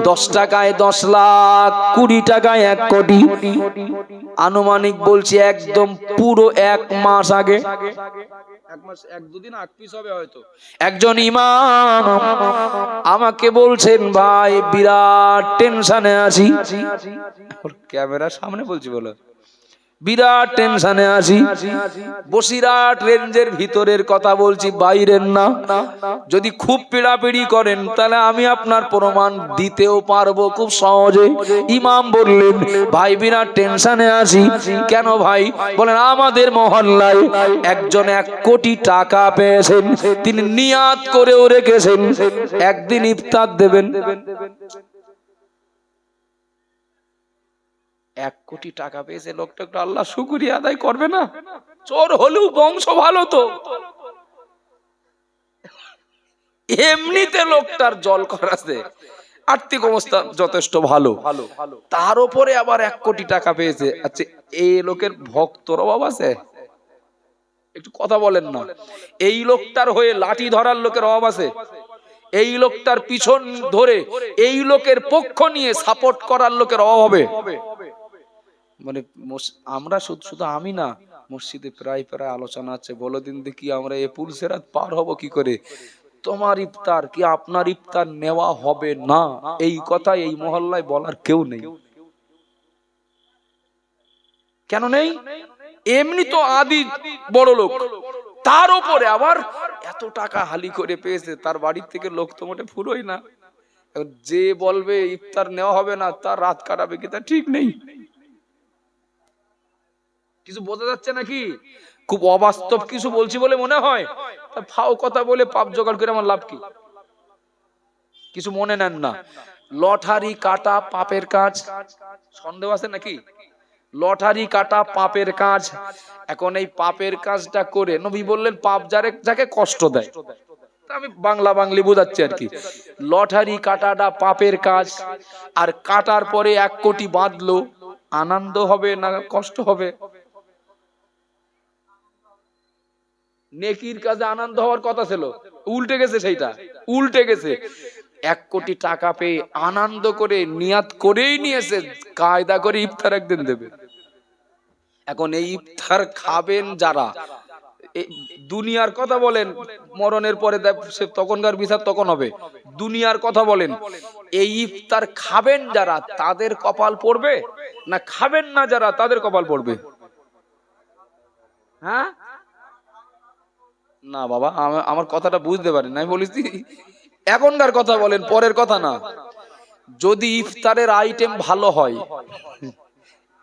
10 টাকায় 10 লাখ, 20 টাকায় 1 কোটি। আনুমানিক বলছি একদম পুরো 1 মাস আগে, 1 মাস 1-2 দিন আগ পিছ হবে হয়তো, একজন ইমাম আমাকে বলছেন ভাই বিরাট টেনশনে আছি। ক্যামেরার সামনে বলছি বলো, বিরাট টেনশনে আছি। বসিরহাট রেঞ্জের ভিতরের কথা বলছি, বাইরের না। যদি খুব পিড়াপিড়ি করেন তাহলে আমি আপনার প্রমাণ দিতেও পারবো খুব সহজে। ইমাম বললেন, ভাই বিরাট টেনশনে আছি। কেন ভাই? বলেন, আমাদের মহল্লায় একজন 1 কোটি টাকা পেয়েছেন, তিনি নিয়াত করেও রেখেছেন একদিন ইফতার দেবেন। 1 কোটি টাকা পেয়েছে লোকটা, একটু আল্লাহ শুকরিয়া আদায় করবে না? চোর হলেও বংশ ভালো তো। এমনিতে লোকটার জল করাছে, আর্থিক অবস্থা যথেষ্ট ভালো, তার উপরে আবার 1 কোটি টাকা পেয়েছে। আচ্ছা, এই লোকের ভক্তর অভাব আছে? একটু কথা বলেন না। এই লোকটার হয়ে লাঠি ধরার লোকের অভাব আছে? এই লোকটার পিছন ধরে এই লোকের পক্ষ নিয়ে সাপোর্ট করার লোকের অভাব হবে? মানে আমরা শুধু আমি না, মসজিদে প্রায় প্রায় আলোচনা আছে, বলো দিন দেখি আমরা এ পুলসেরাত পার হব কি করে? তোমার ইফতার কি আপনার ইফতার নেওয়া হবে না, এই কথা এই মহল্লায় বলার কেউ নেই। কেন নেই? এমনি তো আদি বড় লোক, তার উপরে আবার এত টাকা হালি করে পেয়েছে, তার বাড়ির থেকে লোক তো মোটে ফুরোই না। যে বলবে ইফতার নেওয়া হবে না, তার রাত কাটাবে কি তা ঠিক নেই। কিছু বোঝা যাচ্ছে নাকি? খুব অবাস্তব কিছু বলছি বলে মনে হয়? ফাও কথা বলে পাপ জোগাড় করে আমার লাভ কি? কিছু মনে নেন না। লটারি কাটা পাপের কাজ, সন্দেহ আছে নাকি? লটারি কাটা পাপের কাজ। এখন এই পাপের কাজটা করে নবী বললেন, পাপ যাকে কষ্ট দেয়, আমি বাংলা বাংলি বোঝাচ্ছি আর কি। লটারি কাটাটা পাপের কাজ, আর কাটার পরে 1 কোটি বাঁধলো, আনন্দ হবে না কষ্ট হবে? নেকির কাজে আনন্দ হওয়ার কথা ছিল, উল্টে গেছে। সেইটা উল্টে গেছে। 1 কোটি টাকা পেয়ে আনন্দ করে নিয়াত করেই নিয়েছে, কায়দা করে ইফতার একদিন দেবে। এখন এই ইফতার খাবেন যারা, দুনিয়ার কথা বলেন, মরণের পরে সে তখনকার বিচার তখন হবে। দুনিয়ার কথা বলেন, এই ইফতার খাবেন যারা তাদের কপাল পড়বে, না খাবেন না যারা তাদের কপাল পড়বে? হ্যাঁ না বাবা, আমার কথাটা বুঝতে পারেন, আমি বলেছি এখনকার কথা বলেন, পরের কথা না। যদি ইফতারের আইটেম ভালো হয়,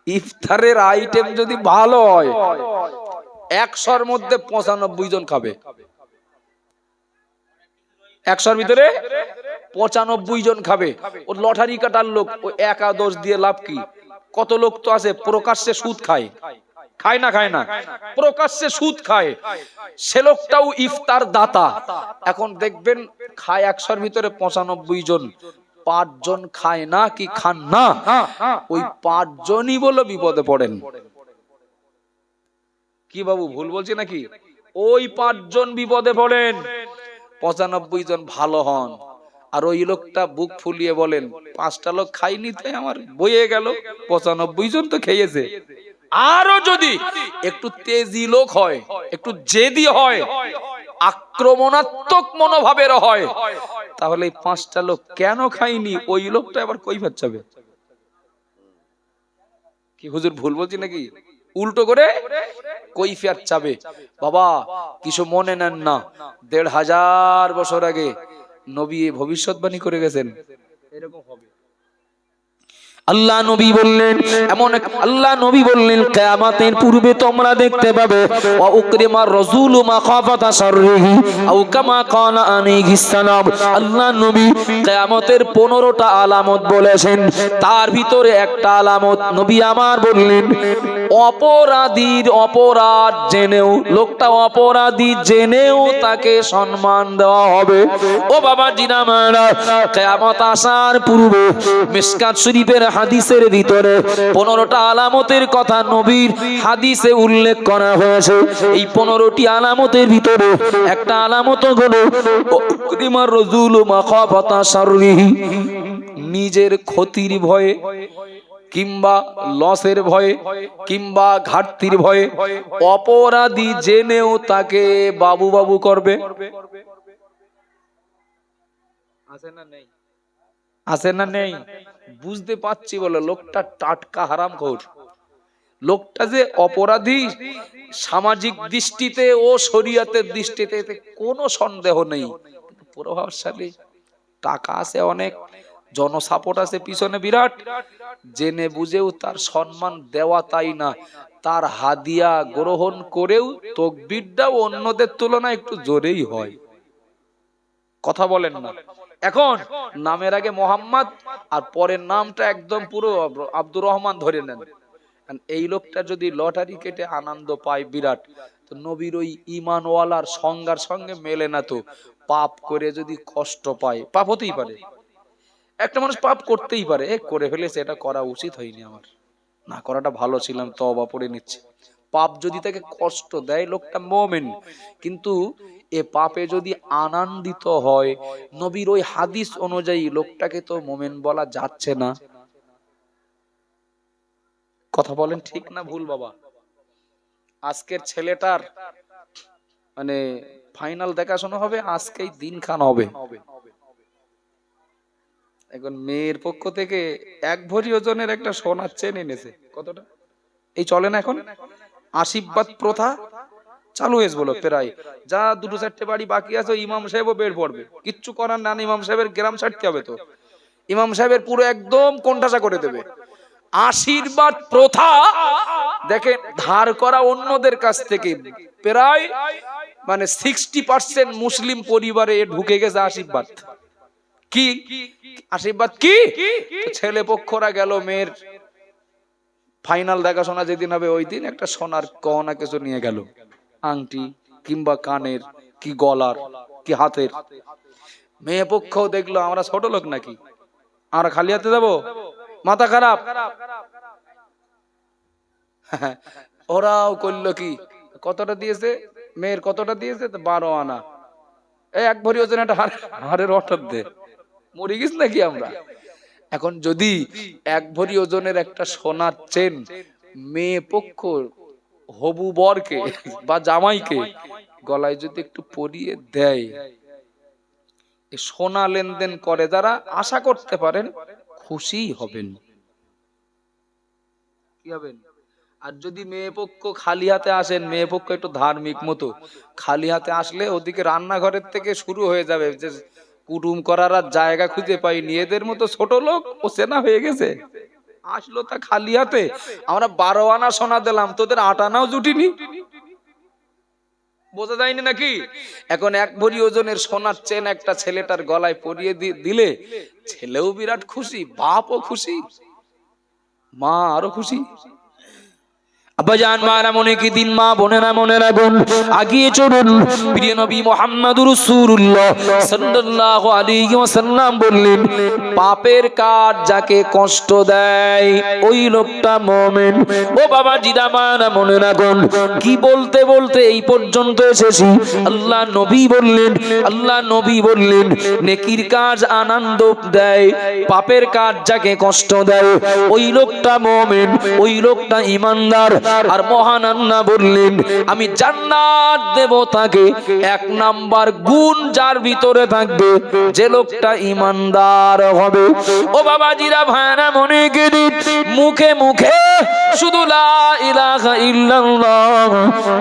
ইফতারের আইটেম যদি ভালো হয়, 100-র মধ্যে 95 জন খাবে। 100-র ভিতরে 95 জন খাবে। ও লটারি কাটার লোক, ও একাদশ দিয়ে লাভ কি? কত লোক তো আছে প্রকাশ্যে সুদ খায়, খায় না খায় না? প্রকাশ্যে সুদ খায়, সে লোকটাও ইফতার দাতা। এখন দেখবেন খায় 100-র ভিতরে 95 জন, 5 জন খায় না কি খান না, ওই 5 জনই বলে বিপদে পড়েন। কি বাবু ভুল বলছি নাকি? ওই 5 জন বিপদে পড়েন, 95 জন ভালো হন। আর ওই লোকটা বুক ফুলিয়ে বলেন, 5টা লোক খাইনি তাই আমার বইয়ে গেল, 95 জন তো খেয়েছে। আরো যদি একটু তেজি লোক হয়, একটু জেদি হয়, আক্রমণাত্মক মনোভাবের হয়, তাহলে এই 5টা লোক কেন খাইনি ওই লোকটা আবার কৈফিয়ত চাবে। কি হুজুর ভুল বলছি নাকি? উল্টো করে কৈফিয়ত চাবে। বাবা কিছু মনে নেন না, 1500 বছর আগে নবী ভবিষ্যৎবাণী করে গেছেন এরকম হবে। আল্লাহ নবী বললেন, এমন আল্লাহ নবী বললেন, কিয়ামতের পূর্বে তোমরা দেখতে পাবে ওয়া উকরিমা রাসূলু মাখাফাতা শাররিহি আও কামা ক্বালা আলাইহিস সালাম। আল্লাহ নবী কিয়ামতের 15টা আলামত বলেছেন, তার ভিতরে একটা আলামত নবী আমার বললেন, অপরাধীর অপরাধ জেনেও, লোকটা অপরাধী জেনেও তাকে সম্মান দেওয়া হবে। ও বাবা জিনামারা, কিয়ামত আসার পূর্বে মিশকাত শরীফের হাদিসের ভিতরে 15টা আলামতের কথা নবীর হাদিসে উল্লেখ করা হয়েছে। এই 15টি আলামতের ভিতরে একটা আলামত হলো উকরিমার রাসূলু মাখাফাতা শাররিহি, নিজের ক্ষতির ভয়ে কিংবা লসের ভয়ে কিংবা ঘাটতির ভয়ে অপরাধী জেনেও তাকে বাবু বাবু করবে। আছে না নেই? আছে না নেই? বুঝতে পারছি বলে লোকটা টাটকা হারামখোর। লোকটা যে অপরাধী সামাজিক দৃষ্টিতে ও শরীয়তের দৃষ্টিতে এতে কোনো সন্দেহ নেই, কিন্তু প্রভাবশালী, টাকা আছে অনেক, জনসাপোর্ট আছে পিছনে বিরাট, জেনে বুঝেও তার সম্মান দেওয়া তাই না, তার হাদিয়া গ্রহণ করেও তাকবীরটাও অন্যদের তুলনায় একটু জোরেই হয়। কথা বলেন না? এখন নামের আগে মোহাম্মদ আর পরের নামটা একদম পুরো আব্দুর রহমান ধরে নেন। এই লোকটা যদি লটারি কেটে আনন্দ পায় বিরাট, তো নবীর ওই ঈমানওয়ালার সংজ্ঞার সঙ্গে মেলে না। তো পাপ করে যদি কষ্ট পায়, পাপ হতেই পারে, একটা মানুষ পাপ করতেই পারে, করে ফেলেছে, এটা করা উচিত হয়নি, আমার না করাটা ভালো ছিলাম, তওবা পড়ে নিচ্ছে। পাপ যদি তাকে কষ্ট দেয়, লোকটা মুমিন, কিন্তু এ পাপে যদি আনন্দিত হয়, নবীর ওই হাদিস অনুযায়ী লোকটাকে তো মুমিন বলা যাচ্ছে না। কথা বলেন ঠিক না ভুল বাবা? আজকের ছেলেটার মানে ফাইনাল দেখাশোনা হবে, আজকেই দিনখান হবে। এখন মেয়ের পক্ষ থেকে 1 ভরি ওজনের একটা সোনার চেন এনেছে। কতটা এই চলে না এখন? আশীর্বাদ প্রথা চালু হয়েছে বলো প্রায়। যা 2-4টে বাড়ি বাকি আছে, ইমাম সাহেবও বের পড়বে, কিচ্ছু করার না, ইমাম সাহেবের গ্রাম ছাড়তে হবে। তো ইমাম সাহেবের পুরো একদম কোণঠাসা করে দেবে। আশীর্বাদ প্রথা দেখেন ধার করা অন্যদের কাছ থেকে, প্রায় মানে 60% মুসলিম পরিবারে ঢুকে গেছে আশীর্বাদ। কি আশীর্বাদ? কি ছেলে পক্ষরা গেল মেয়ের ফাইনাল দেখাশোনা যেদিন হবে, ওই দিন একটা সোনার গহনা কিছু নিয়ে গেল, আংটি কিংবা কানের, কি গলার, কি হাতের। মেয়ে পক্ষ দেখলো আমরা ছোট লোক নাকি, আমরা খালি হাতে যাবো, মাথা খারাপ। ওরাও করলো কি, কতটা দিয়েছে মেয়ের, কতটা দিয়েছে? 12 আনা। 1 ভরি ওজন একটা হাড়ের অর্থাৎ দে, মরে গেছি নাকি আমরা? এখন যদি 1 ভরি ওজনের একটা সোনার চেন মেয়ে পক্ষ হবু বরকে বা জামাইকে গলায় যদি একটু পরিয়ে দেয়, সোনা লেনদেন করে যারা, আশা করতে পারেন খুশি হবেন। কি হবেন? আর যদি মেয়ে পক্ষ খালি হাতে আসেন, মেয়ে পক্ষ একটু ধার্মিক মতো, খালি হাতে আসলে ওদিকে রান্নাঘরের থেকে শুরু হয়ে যাবে যে কুটুম করার আর জায়গা খুঁজে পাইনি, এদের মতো ছোট লোক ও চেনা হয়ে গেছে, আসলো তা খালি হাতে, আমরা 12 আনা সোনা দিলাম, তোদের 8 আনাও জুটিনি। বোঝা যায়নি নাকি? এখন 1 ভরি ওজনের সোনার চেন একটা ছেলেটার গলায় পরিয়ে দিলে ছেলেও বিরাট খুশি, বাপও খুশি, মা আরো খুশি। আব্বাজান মারা মনে কি দিন, মা বোনেরা মনে রাখুন, আগিয়ে চলুন। প্রিয় নবী মুহাম্মদুর রাসূলুল্লাহ সাল্লাল্লাহু আলাইহি ওয়াসাল্লাম বললেন, পাপের কাজ যাকে কষ্ট দেয় ওই লোকটা মুমিন। ও বাবা জিরা মারা মনে রাখুন, কি বলতে বলতে এই পর্যন্ত এসেছি। আল্লাহ নবী বললেন নেকির কাজ আনন্দ দেয়, পাপের কাজ যাকে কষ্ট দেয় ওই লোকটা মুমিন, ওই লোকটা ঈমানদার। আর মহান আল্লাহ বললেন আমি জান্নাত দেব তাকে। 1 নাম্বার গুণ যার ভিতরে থাকবে, যে লোকটা ঈমানদার হবে। ও বাবাজিরা ভাইরা মনে গেদি, মুখে মুখে শুধু লা ইলাহা ইল্লাল্লাহ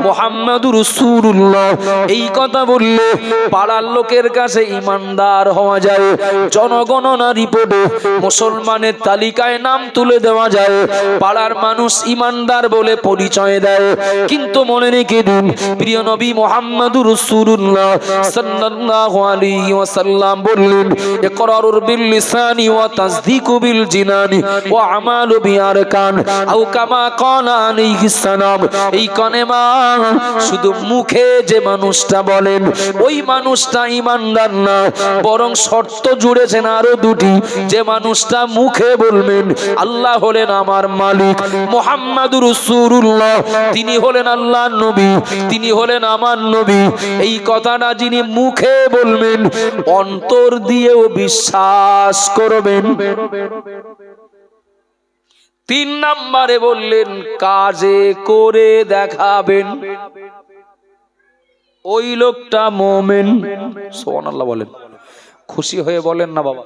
মুহাম্মাদুর রাসূলুল্লাহ এই কথা বললে পাড়ার লোকের কাছে ঈমানদার হওয়া যায়, জনগণনা রিপোর্টে মুসলমানের তালিকায় নাম তুলে দেওয়া যায়, পাড়ার মানুষ ঈমানদার বলে পরিচয় দেয়। কিন্তু মনে রেখে দিন, প্রিয় নবী মুহাম্মদুর রাসূলুল্লাহ সাল্লাল্লাহু আলাইহি ওয়াসাল্লাম বললেন ইকরারুর বিল লিসানি ওয়া তাসদীকু বিল জিনানি ওয়া আমালু বিআরকান আও কামা ক্বালা আলাইহিস সালাম। এই কালেমা শুধু মুখে যে মানুষটা বলেন ওই মানুষটা ঈমানদার না, বরং শর্ত জুড়েছেন আরো 2টি। যে মানুষটা মুখে বলবেন আল্লাহ হলেন আমার মালিক, মুহাম্মদুর রাসূলুল্লাহ তিনি হলেন আল্লাহর নবী, তিনি হলেন আমার নবী, এই কথাটা যিনি মুখে বলবেন অন্তর দিয়েও বিশ্বাস করবেন। 3 নম্বরে বললেন কাজে করে দেখাবেন, ওই লোকটা মুমিন। সুবহানাল্লাহ বলেন, খুশি হয়ে বলেন না বাবা।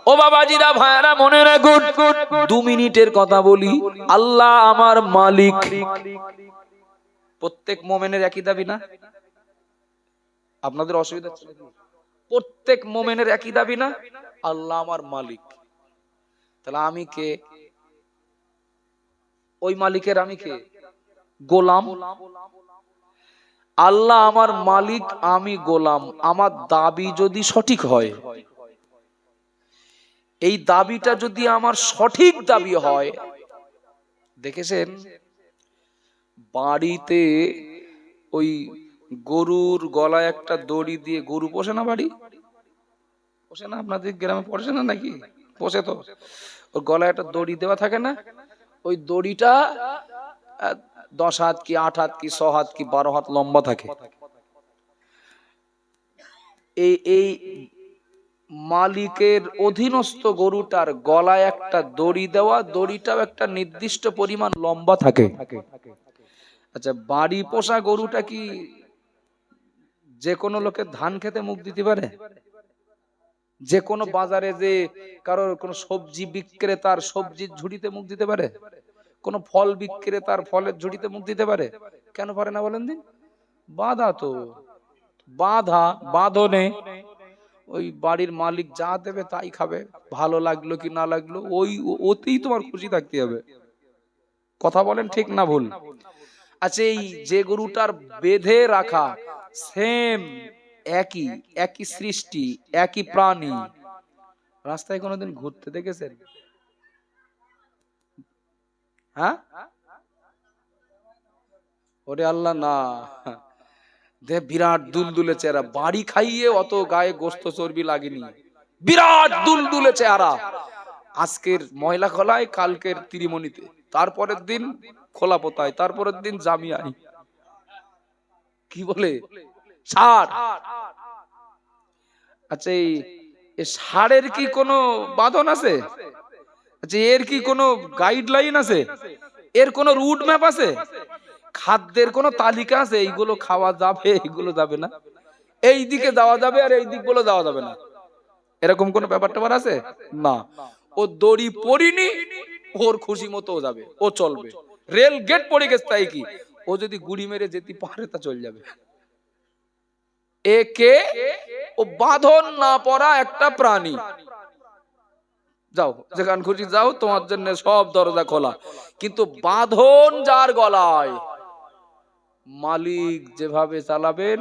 ও বাবাজিরা ভাইরা মনে রাখুন, 2 মিনিটের কথা বলি। আল্লাহ আমার মালিক। প্রত্যেক মোমেনের একই দাবি না? আপনাদের অসুবিধা হচ্ছে? প্রত্যেক মোমেনের একই দাবি না? আল্লাহ আমার মালিক। তাহলে আমি কে? ওই মালিকের আমি কে? গোলাম। আল্লাহ আমার মালিক, আমি গোলাম। আমার দাবি যদি সঠিক হয়, এই দাবিটা যদি আমার সঠিক দাবি হয়, দেখেছেন বাড়িতে ওই গরুর গলায় একটা দড়ি দিয়ে, গরু পোষে না বাড়ি? পোষে না? আপনাদের গ্রামে পোষে না নাকি? পোষে তো। ওর গলায় একটা দড়ি দেওয়া থাকে না? ওই দড়িটা 10 হাত কি 8 হাত কি 6 হাত কি 12 হাত লম্বা থাকে। এই মালিকের অধীনস্থ গরুটার গলায় একটা দড়ি দেওয়া, দড়িটাও একটা নির্দিষ্ট পরিমাণ লম্বা থাকে। আচ্ছা, বাড়ি পোষা গরুটা কি যে কোনো লোকের ধান খেতে মুখ দিতে পারে? যে কোনো বাজারে যে কারোর কোন সবজি বিক্রেতার সবজির ঝুড়িতে মুখ দিতে পারে? কোন ফল বিক্রেতার ফলের ঝুড়িতে মুখ দিতে পারে? কেন পারে না বলেন দিন? বাধা তো, বাধা, বাঁধনে। ওই বাড়ির মালিক যা দেবে তাই খাবে, ভালো লাগলো কি না লাগলো ওতেই তোমার খুশি থাকতে হবে। কথা বলেন ঠিক না ভুল? আচ্ছা, এই যে গরুটার বেঁধে রাখা, সেম একই সৃষ্টি, একই প্রাণী, রাস্তায় কোনোদিন ঘুরতে দেখেছেন? হ্যাঁ? ওরে আল্লাহ, না। বিরাট দুলদুলে চেহারা, বাড়ি খাইয়ে অত গায়ে গোস্ত চর্বি লাগেনি, বিরাট দুলদুলে চেহারা। আজকের ময়লা খোলায়, কালকের তিরিমণিতে, তারপরের দিন খোলা পোতায়, তারপরের দিন জামিয়ায়। কি বলে? ষাঁড়। আচ্ছা, এই ষাঁড়ের কি কোনো বাঁধন আছে? আচ্ছা, এর কি কোনো গাইডলাইন আছে? এর কোনো রুট ম্যাপ আছে? খাদ্যের কোনো তালিকা আছে? এইগুলো খাওয়া যাবে, এইগুলো যাবে না, এই দিকে যাওয়া যাবে আর এই দিকগুলো যাওয়া যাবে না, এরকম কোনো ব্যাপার ট্যাপার আছে? না। ও দড়ি পড়িনি, ওর খুশি মতো ও যাবে, ও চলবে। রেল গেট পড়ে গেছে, তাই কি ও যদি গুড়ি মেরে যেতে পারে তা চলে যাবে। একে ও বাঁধন না পড়া একটা প্রাণী। যাও যেখান খুশি যাও, তোমার জন্য সব দরজা খোলা। কিন্তু বাঁধন যার গলায়, মালিক যেভাবে চালাবেন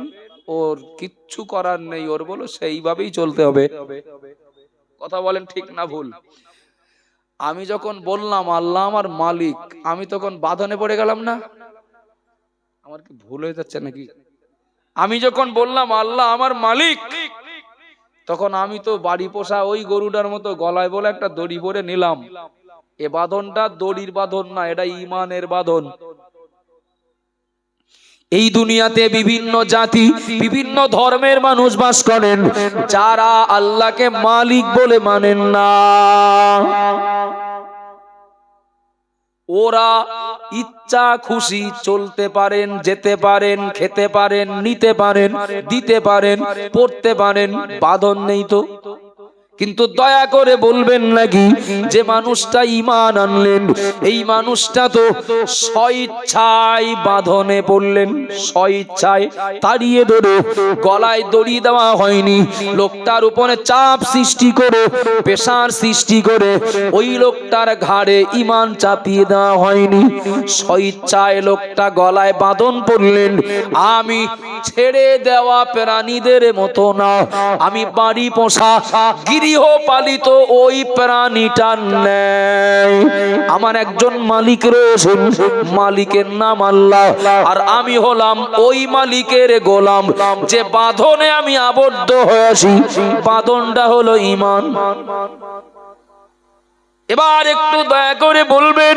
ওর কিচ্ছু করার নেই, ওর বলো সেইভাবেই চলতে হবে। কথা বলেন ঠিক না ভুল? আমি যখন বললাম আল্লাহ আমার মালিক, আমি তখন বাঁধনে পড়ে গেলাম না? আমার কি ভুল হয়ে যাচ্ছে নাকি? আমি যখন বললাম আল্লাহ আমার মালিক, তখন আমি তো বাড়ি পোষা ওই গরুটার মতো গলায় বলে একটা দড়ি পরে নিলাম। এ বাঁধনটা দড়ির বাঁধন না, এটা ঈমানের বাঁধন। এই দুনিয়াতে বিভিন্ন জাতি, বিভিন্ন ধর্মের মানুষ বাস করেন, যারা আল্লাহকে মালিক বলে মানেন না। ওরা ইচ্ছা খুশি চলতে পারেন, যেতে পারেন, খেতে পারেন, নিতে পারেন, দিতে পারেন, পড়তে পারেন, বাঁধন নেই তো। কিন্তু দয়া করে বলবেন নাকি যে মানুষটা ঈমান আনলেন, এই মানুষটা তো স্বইচ্ছায় বাঁধনে পড়লেন, স্বইচ্ছায় তাড়িয়ে ধরে গলায় দড়ি দেওয়া হয়নি, লোকটার উপরে চাপ সৃষ্টি করে, প্রেসার সৃষ্টি করে ওই লোকটার ঘাড়ে ঈমান চাপিয়ে দেওয়া হয়নি। স্বইচ্ছায় লোকটা গলায় বাঁধন পড়লেন। আমি ছেড়ে দেওয়া প্রাণীদের মতো না, আমি বাড়ি পোষা গৃহপালিত ওই প্রাণীটার নেই। আমার একজন মালিক রয়েছেন, মালিকের নাম আল্লাহ, আর আমি হলাম ওই মালিকের গোলাম, যে বাঁধনে আমি আবদ্ধ হয়েছি, বাঁধনটা হলো ঈমান। এবার একটু দয়া করে বলবেন,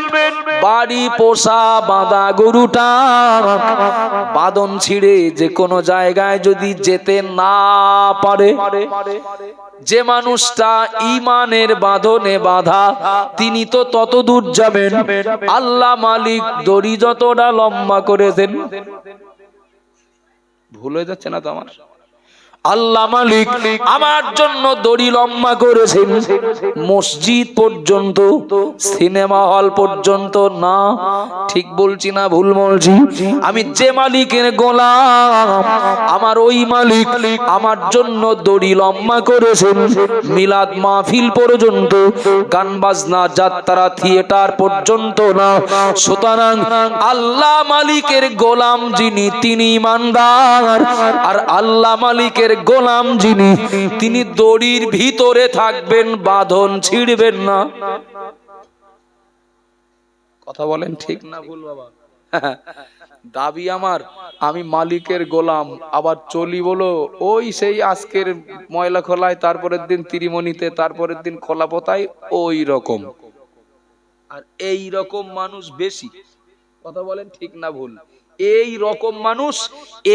বাড়ি পোষা বাঁধা গরুটা বাঁধন ছিঁড়ে যে কোনো জায়গায় যদি যেতে না পারে, যে মানুষটা ঈমানের বাঁধনে বাঁধা, তিনি তো তত দূর যাবেন। আল্লাহ মালিক দড়ি যতটা লম্বা করেছেন, ভুল হয়ে যাচ্ছে না তো আমার? আল্লাহ মালিক আমার জন্য দড়ি লম্বা করেছেন মসজিদ পর্যন্ত, সিনেমা হল পর্যন্ত না। ঠিক বলছি না ভুল বলছি? আমি যে মালিকের গোলাম, আমার ওই মালিক আমার জন্য দড়ি লম্বা করেছেন মিলাদ মাহফিল পর্যন্ত, গান বাজনা যাত্রা থিয়েটার পর্যন্ত না। সুতরাং আল্লাহ মালিকের গোলাম যিনি তিনি ইমানদার, আর আল্লাহ মালিকের গোলাম যিনি তিনি দড়ির ভিতরে থাকবেন, বাঁধন ছিড়বেন না। কথা বলেন ঠিক না ভুল বাবা? দাবি আমার আমি মালিকের গোলাম, আবার চলি বলো ওই সেই আজকের ময়লা খোলায়, তারপরের দিন তিরিমণিতে, তারপরের দিন খোলাপোতায়, ওই রকম। আর এই রকম মানুষ বেশি। কথা বলেন ঠিক না ভুল? এই রকম মানুষ,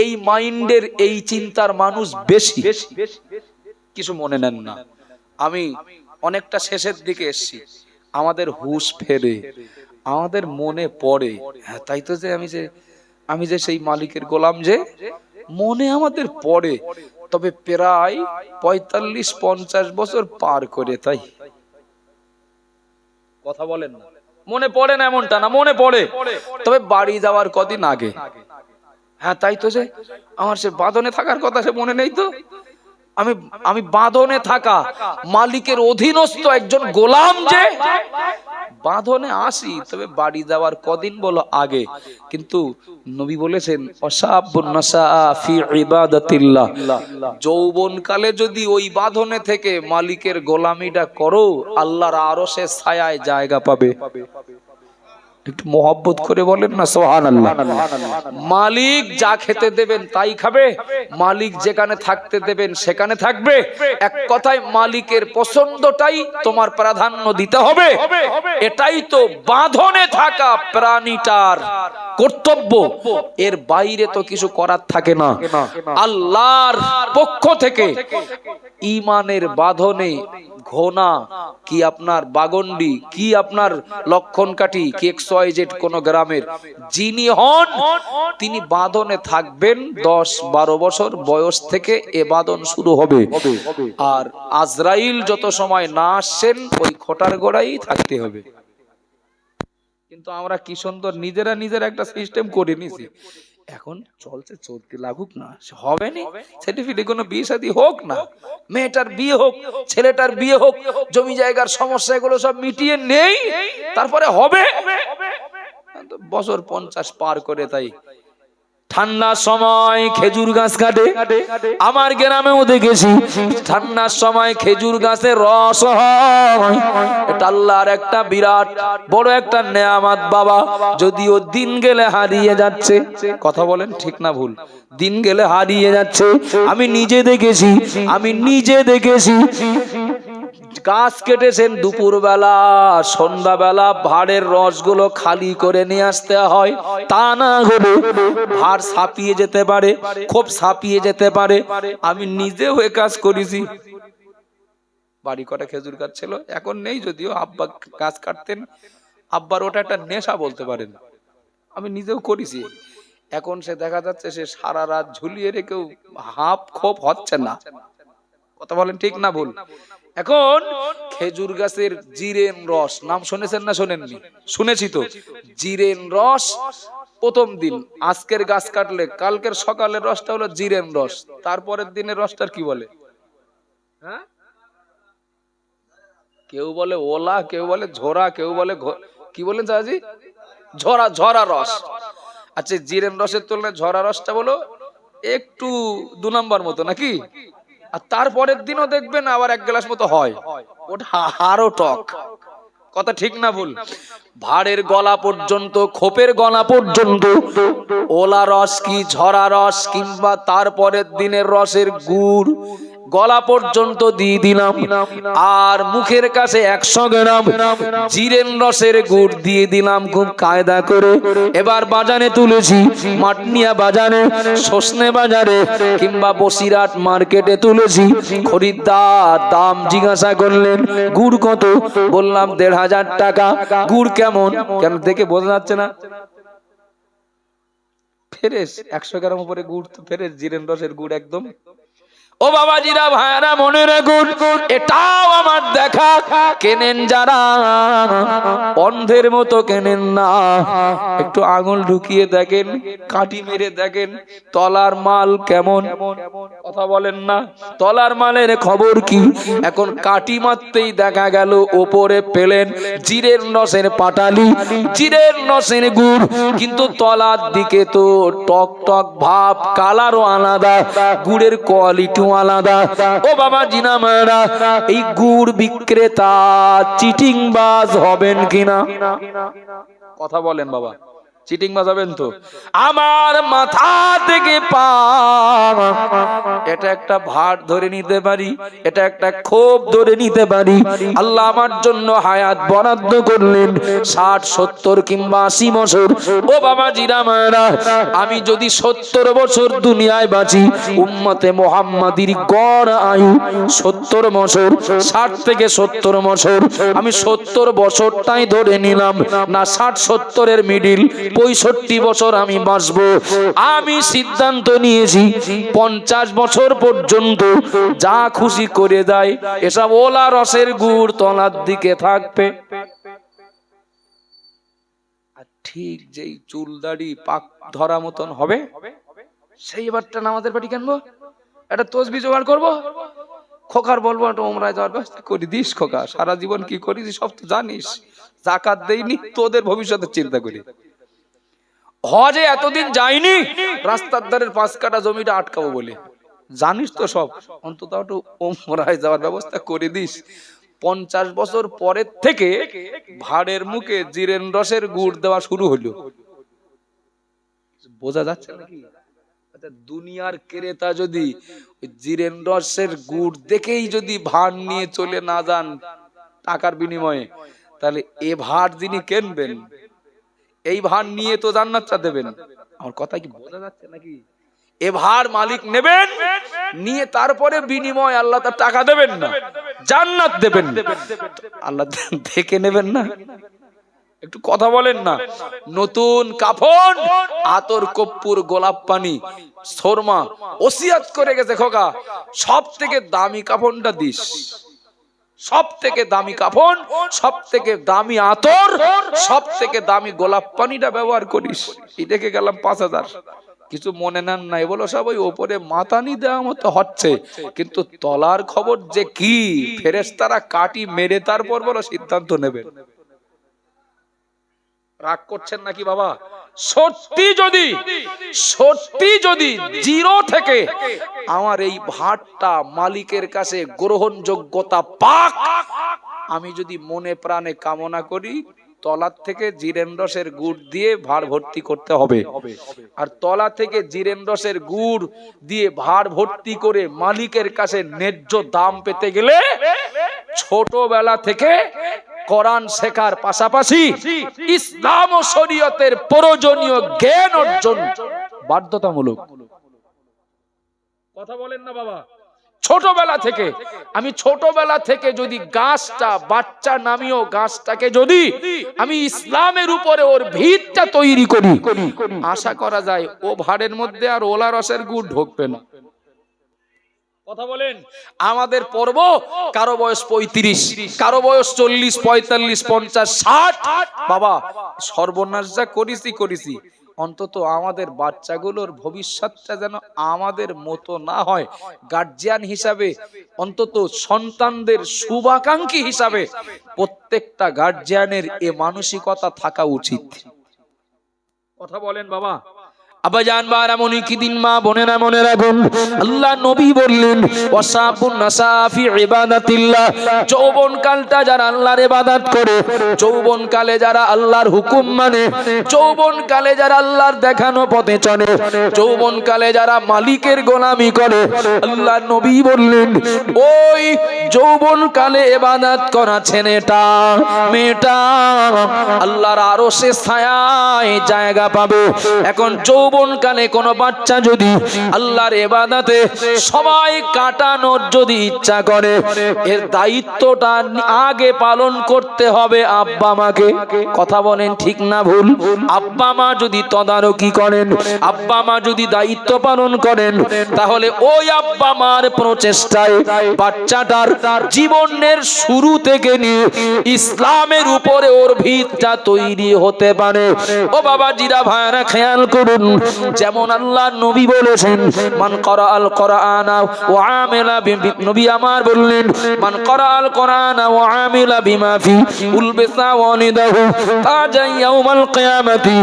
এই মাইন্ডের, এই চিন্তার মানুষ বেশি। কিছু মনে নেন না, আমি অনেকটা শেষের দিকে এসছি। আমাদের হুঁশ ফেরে, আমাদের মনে পড়ে, হ্যাঁ তাই তো, যে আমি যে সেই মালিকের গোলাম, যে মনে আমাদের পড়ে। তবে প্রায় 45-50 বছর পার করে, তাই কথা বলেন না, মনে পড়ে না এমনটা না, মনে পড়ে। তবে বাড়ি যাওয়ার কদিন আগে, হ্যাঁ তাই তো, যে আমার সে বাঁধনে থাকার কথা সে মনে নেই তো। আমি বাঁধনে থাকা মালিকের অধীনস্থ একজন গোলাম, যে বাঁধনে আসি, তবে বাড়ি যাওয়ার কদিন বলো আগে। কিন্তু নবী বলেছেন অসাবুন নাসা ফি ইবাদাতিল্লাহ, যৌবনকালে যদি ওই বাঁধনে থেকে মালিকের গোলামিটা করো, আল্লাহর আরশের ছায়ায় জায়গা পাবে। একটু মোহাব্বত করে বলেন না সুবহানাল্লাহ। মালিক যা খেতে দেবেন তাই খাবে, মালিক যেখানে থাকতে দেবেন সেখানে থাকবে। এক কথায় মালিকের পছন্দটাই তোমার প্রাধান্য দিতে হবে। এটাই তো বাঁধনে থাকা প্রাণীটার কর্তব্য, এর বাইরে তো কিছু করার থাকে না। আল্লাহর পক্ষ থেকে ঈমানের বাঁধনে ঘোনা কি আপনার বাগন্ডি, কি আপনার লক্ষণ কাঠি, কি XYZ কোন গ্রামের যিনি হন, তিনি বাঁধনে থাকবেন 10-12 বছর বয়স থেকে এ বাঁধন শুরু হবে। আর আজরাইল যত সময় না আসছেন ওই খোটার গোড়াই থাকতে হবে। কিন্তু আমরা কি সুন্দর নিজেরা একটা সিস্টেম করে নিছি। এখন চলছে, চলতে লাগুক না, হবে না সার্টিফিকেট, কোনো বিয়ে শাদী হোক না, মেয়েটার বিয়ে হোক, ছেলেটার বিয়ে হোক, জমি জায়গার সমস্যা এগুলো সব মিটিয়ে নেই, তারপরে হবে। বছর 50 পার করে, তাই ঠান্ডার সময় খেজুর গাছ কাটে। আমার গ্রামেও দেখেছি ঠান্ডার সময় খেজুর গাছের রস হয়। এটা আল্লাহর একটা বিরাট বড় একটা নেয়ামত বাবা, যদিও দিন গেলে হারিয়ে যাচ্ছে। কথা বলেন ঠিক না ভুল? দিন গেলে হারিয়ে যাচ্ছে। আমি নিজে দেখেছি গাছ কেটেছেন দুপুর বেলা, সন্ধ্যা বেলা ভাড়ের রসগুলো খালি করে নিয়ে আসতে হয়, তা না হলে ভাড় ছাপিয়ে যেতে পারে, খুব ছাপিয়ে যেতে পারে। আমি নিজেও এ কাজ করেছি। বাড়ি কটা খেজুর গাছ ছিল, এখন নেই, যদিও আব্বা গাছ কাটতেন, আব্বার ওটা একটা নেশা বলতে পারেন। আমি নিজেও করেছি। এখন সে দেখা যাচ্ছে সে সারা রাত ঝুলিয়ে রেখেও হাফ খোপ হচ্ছে না। কথা বলেন ঠিক না ভুল? এখন খেজুর গাছের জিরেন রস, নাম শুনেছেন না শোনেননি? শুনেছি তো। জিরেন রস প্রথম দিন, আজকের গাছ কাটলে কালকের সকালের রসটা হলো জিরেন রস, তারপরের দিনের রসটার কি বলে? হ্যাঁ, কেউ বলে ওলা, কেউ বলে ঝোরা, কেউ বলে কি বলেন চাচি? ঝরা রস। আচ্ছা, জিরেন রসের তুলনায় ঝরা রসটা বলো একটু 2 নম্বর মতো নাকি? আর তারপরের দিনও দেখবেন আবার 1 গ্লাস মতো হয়, ওটা আরো টক। কথা ঠিক না ভুল? ভাড়ের গলা পর্যন্ত, খোপের গলা পর্যন্ত ওলা রস কি ঝরা রস কিংবা তারপরের দিনের রসের গুড় গলা পর্যন্ত দিয়ে দিলাম। আর মুখের কাছে 100 গ্রাম জিরেন রসের গুড় দিয়ে দিলাম খুব কায়দা করে। এবার বাজারে তুলেছি, মাটনিয়া বাজারে, সসনে বাজারে কিংবা বসিরহাট মার্কেটে তুলেছি। খরিদ্দার দাম জিজ্ঞাসা করলেন গুড় কত? বললাম 1500 টাকা। গুড় কেমন? কেন দেখে বোঝা যাচ্ছে না? ফ্রেশ, 100 গ্রাম উপরে গুড় তো ফ্রেশ, জিরেন রসের গুড় একদম। ও বাবাজিরা ভাইরা মনে রাখুন, এটাও আমার দেখা, কেনেন যারা অন্ধের মতো কেনেন না। একটু আঙুল ঢুকিয়ে দেখেন, কাঠি মেরে দেখেন তলার মাল কেমন। কথা বলেন না, তলার মালের খবর কি? এখন কাঠি মারতেই দেখা গেল ওপরে পেলেন জিরের রসের পাটালি, জিরের রসের গুড়, কিন্তু তলার দিকে তো টক টক ভাব, কালারও আলাদা, গুড়ের কোয়ালিটিও আলাদা। ও বাবা জিনামারা, এই গুড় বিক্রেতা চিটিংবাজ হবেন কিনা? কথা বলেন বাবা, চিটিংবাজ হবেন তো? আমার মাথা থেকে পা, এটা একটা ভার ধরে নিতে পারি, এটা একটা ক্ষোভ ধরে নিতে পারি। আল্লাহ আমার জন্য হায়াত বরাদ্দ করলেন 60, 70 কিংবা 80 বছর। ও বাবা জিরামারা, আমি যদি 70 বছর দুনিয়ায় বাঁচি, উম্মতে মুহাম্মাদির গড় আয়ু 70 বছর, 60 থেকে 70 বছর, আমি 70 বছরটাই ধরে নিলাম না, 60, 70 এর মিডিল 65 বছর আমি বাঁচবো। আমি সিদ্ধান্ত নিয়েছি 50 বছর পর্যন্ত যা খুশি করে দেয়, এসব ওলা রসের গুড় তলার দিকে থাকবে। আর ঠিক যেই চুল দাড়ি পাক ধরা মতন হবে, সেই এবারটা আমাদের বাড়ি কেনবো, একটা তসবি জোগাড় করবো, খোকার বলবো একটা ওমরায় যাওয়ার ব্যবস্থা করে দিস। খোকা, সারা জীবন কি করিস সব তো জানিস, যাকাত দেইনি, তোদের ভবিষ্যতের চিন্তা করি। হজে এতদিন যাইনি, রাস্তার ধারের 5 কাঠা জমিটা আটকাবো বলে, জানিস তো সব, অন্তত একটু ওমরায় যাওয়ার ব্যবস্থা করে দিস। 50 বছর পরের থেকে ভাড়ের মুখে জিরেন রসের গুড় দেওয়া শুরু হলো। বোঝা যাচ্ছে নাকি? দুনিয়ার ক্রেতা যদি জিরেন রসের গুড় দেখেই যদি ভাড় নিয়ে চলে না যান টাকার বিনিময়ে, তাহলে এ ভাড় যিনি কিনবেন, এই ভাড় নিয়ে তো জান্নাতটা দেবেন। আমার কথা কি বোঝা যাচ্ছে নাকি? এ ভাড় মালিক নেবেন, নিয়ে তারপরে বিনিময় আল্লাহ তার টাকা দেবেন না, জান্নাত দেবেন। আল্লাহ দেখে নেবেন না? একটু কথা বলেন না। নতুন কাফন, আতর, কর্পূর, গোলাপ পানি, শর্মা ওসিয়াত করে গেছে, খোকা সব থেকে দামি কাফনটা দিস, সব থেকে দামি কাফন, সব থেকে দামি আতর, সব থেকে দামি গোলাপ পানিটা ব্যবহার করিস। এই দেখে গেলাম 5000। কিছু মনে নেন নাই, বলো সব ওই ওপরে মাতানি দেওয়া মতো হচ্ছে, কিন্তু তলার খবর যে কি, ফেরেশতারা কাটি মেরে তারপর বলো সিদ্ধান্ত নেবে। রাগ করছেন নাকি বাবা? সত্যি যদি জিরো থেকে আমার এই ভাড়টা মালিকের কাছে গ্রহণযোগ্যতা পাক, আমি যদি মনে প্রাণে কামনা করি, তলার থেকে জিরেন রসের গুড় দিয়ে ভাড় ভর্তি করতে হবে। আর তলা থেকে জিরেন রসের গুড় দিয়ে ভাড় ভর্তি করে মালিকের কাছে ন্যায্য দাম পেতে গেলে ছোটবেলা থেকে কোরআন শেখার পাশাপাশি ইসলাম ও শরীয়তের প্রয়োজনীয় জ্ঞান অর্জন বাধ্যতামূলক। কথা বলেন না বাবা? ছোটবেলা থেকে যদি গাছটা বাচ্চা নামিও গাছটাকে যদি আমি ইসলামের উপরে ওর ভিতটা তৈরি করি, আশা করা যায় ও ভাড়ের মধ্যে আর ওলা রসের গুড় ঢুকবে না। কথা বলেন। আমাদের পর্ব, কারো বয়স 35, কারো বয়স 40, 45, 50, 60। বাবা সর্বনাশ যা করেছি, অন্তত আমাদের বাচ্চাগুলোর ভবিষ্যৎটা যেন আমাদের মতো না হয়। গার্জিয়ান হিসাবে, অন্তত সন্তানদের শুভাকাঙ্ক্ষী হিসাবে প্রত্যেকটা গার্জিয়ানের এ মানসিকতা থাকা উচিত। কথা বলেন বাবা? আব্বাজান বারা মনি কি দিন, মা বোনেরা মনে রাখুন, আল্লাহ নবী বললেন ওয়াসাবুন নাসাফি ইবাদাতিল্লাহ, যৌবন কালটা যারা আল্লাহর ইবাদত করে, যৌবন কালে যারা আল্লাহর হুকুম মানে, যৌবন কালে যারা আল্লাহর দেখানো পথে চলে, যৌবন কালে যারা মালিকের গোলামি করে, আল্লাহ নবী বললেন ওই যৌবন কালে ইবাদত করা ছেলেটা মেয়েটা আল্লাহর আরশে ছায়ায় জায়গা পাবে। এখন যৌবন যৌবনকালে কোনো বাচ্চা যদি আল্লাহর ইবাদতে সবাই কাটানোর যদি ইচ্ছা করে, এর দায়িত্বটা আগে পালন করতে হবে আব্বা মাকে। কথা বলেন ঠিক না ভুল? আব্বা মা যদি তদারকি করেন, আব্বা মা যদি দায়িত্ব পালন করেন, তাহলে ওই আব্বা মার প্রচেষ্টায় বাচ্চাটার জীবনের শুরু থেকে নিয়ে ইসলামের উপরে ওর ভিতটা তৈরি হতে পারে। ও বাবা জিরা ভাইরা খেয়াল করুন, যেমন আল্লাহ নবী বলেছেন, মান করাআল কোরআনা ওয়া আমিলা নবী আমার বললেন, মান করাআল কোরআনা ওয়া আমিলা বিমা ফি উলবিসা ওয়ালিদাহু তাজা ইয়াউমাল কিয়ামাতি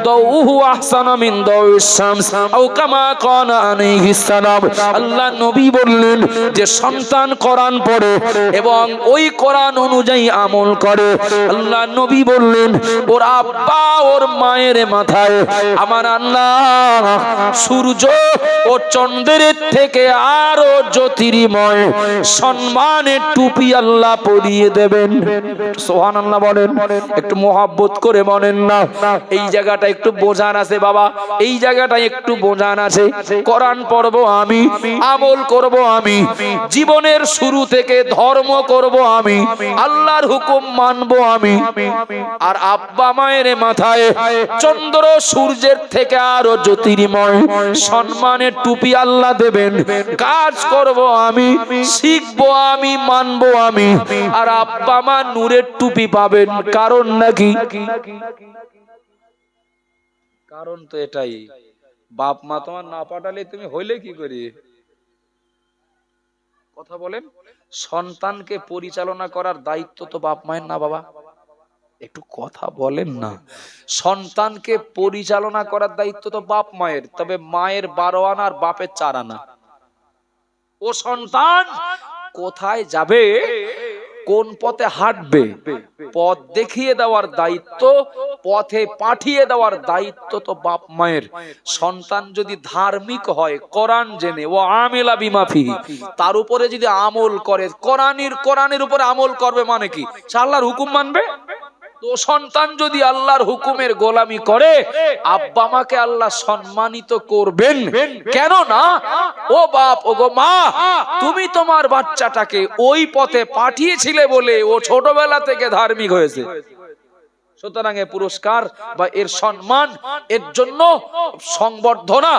দাউহু আহসানা মিন দাউইশ শামস আও কামা কানা আলাইহিস সালাম। আল্লাহ নবী বললেন যে সন্তান কোরআন পড়ে এবং ওই কোরআন অনুযায়ী আমল করে, আল্লাহ নবী বললেন ওর আব্বা ওর মায়ের মাথায় আমার আল্লাহ সূর্য ও চন্দ্রের থেকে আরো জ্যোতির্ময় সম্মানের টুপি আল্লাহ পরিয়ে দেবেন। সুবহানাল্লাহ বলেন, একটু মোহাব্বত করে বলেন না। এই জায়গাটা একটু বোঝান আছে বাবা, এই জায়গাটা একটু বোঝান আছে। কোরআন পড়বো আমি, আমল করব আমি, জীবনের শুরু থেকে ধর্ম করব আমি, আল্লাহর হুকুম মানব আমি, আর আব্বা মায়ের মাথায় চন্দ্র সূর্যের থেকে আরো জ্যোতির্ময় সম্মানের টুপি আল্লাহ দেবেন। কাজ করব আমি, শিখব আমি, মানব আমি, আর আব্বা মা নূরের টুপি পাবেন। কারণ নাকি? কারণ তো এটাই, বাপ মা তোমার না পাঠালে তুমি হইলে কি করি? কথা বলেন, সন্তানকে পরিচালনা করার দায়িত্ব তো বাপ মায়ের না বাবা? একটু কথা বলেন না। সন্তানকে পরিচালনা করার দায়িত্ব তো বাপ মায়ের, তবে মায়ের 12 আনা আর বাপের 4 আনা। ও সন্তান কোথায় যাবে, কোন পথে হাঁটবে, পথ দেখিয়ে দেওয়ার দায়িত্ব, পথে পাঠিয়ে দেওয়ার দায়িত্ব তো বাপ মায়ের। সন্তান যদি ধার্মিক হয়, কোরআন জেনে ও আমিলা বিমা ফিহি, তার উপরে যদি আমল করে, কোরআনের উপরে আমল করবে মানে কি? আল্লাহর হুকুম মানবে। তো সন্তান যদি আল্লাহর হুকুমের গোলামি করে, আব্বা মাকে আল্লাহ সম্মানিত করবেন। কেন না? ও বাপ ও গো মা, তুমি তোমার বাচ্চাটাকে ওই পথে পাঠিয়েছিলে বলে ও ছোটবেলা থেকে ধার্মিক হয়েছে। সুতরাং এর পুরস্কার বা এর সম্মান, এর জন্য সংবর্ধনা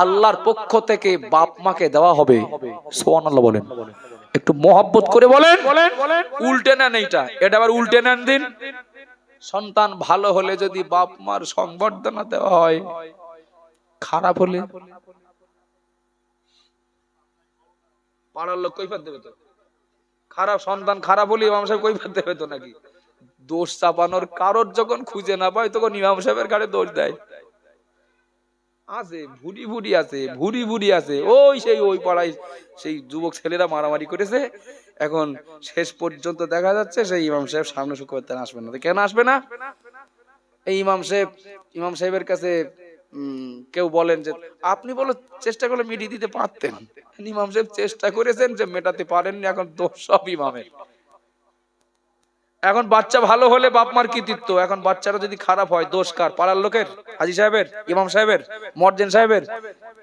আল্লাহর পক্ষ থেকে বাপ মাকে দেওয়া হবে। সুবহানাল্লাহ বলেন, একটু মহব্বত করে বলেন। উল্টে নেন, এটা আবার উল্টে নেন দিন। সন্তান ভালো হলে যদি বাপ মার সংবর্ধনা দেওয়া হয়, খারাপ হলে পাড়ার লোক কৈফিয়ত দেবে তো। খারাপ সন্তান খারাপ হলে ইমাম সাহেব কৈফিয়ত দেবে তো নাকি? দোষ চাপানোর কারোর যখন খুঁজে না পায় তখন ইমাম সাহেবের ঘাড়ে দোষ দেয়। আছে ভুরি ভুরি আছে, ওই পাড়ায় সেই যুবক ছেলেরা মারামারি করেছে, এখন শেষ পর্যন্ত দেখা যাচ্ছে সেই ইমাম সাহেব সামনে শুক্রবার আসবেন না। কেন আসবে না? এই ইমাম সাহেবের কাছে কেউ বলেন যে আপনি বলো চেষ্টা করলে মিটিয়ে দিতে পারতেন। ইমাম সাহেব চেষ্টা করেছেন যে মেটাতে পারেননি, এখন দোষ সব ইমামের। এখন বাচ্চা ভালো হলে বাপ মার কৃতিত্ব, এখন বাচ্চারা যদি খারাপ হয় দোষ কার? পাড়ার লোকের, হাজী সাহেবের, ইমাম সাহেবের, মর্জেন সাহেবের।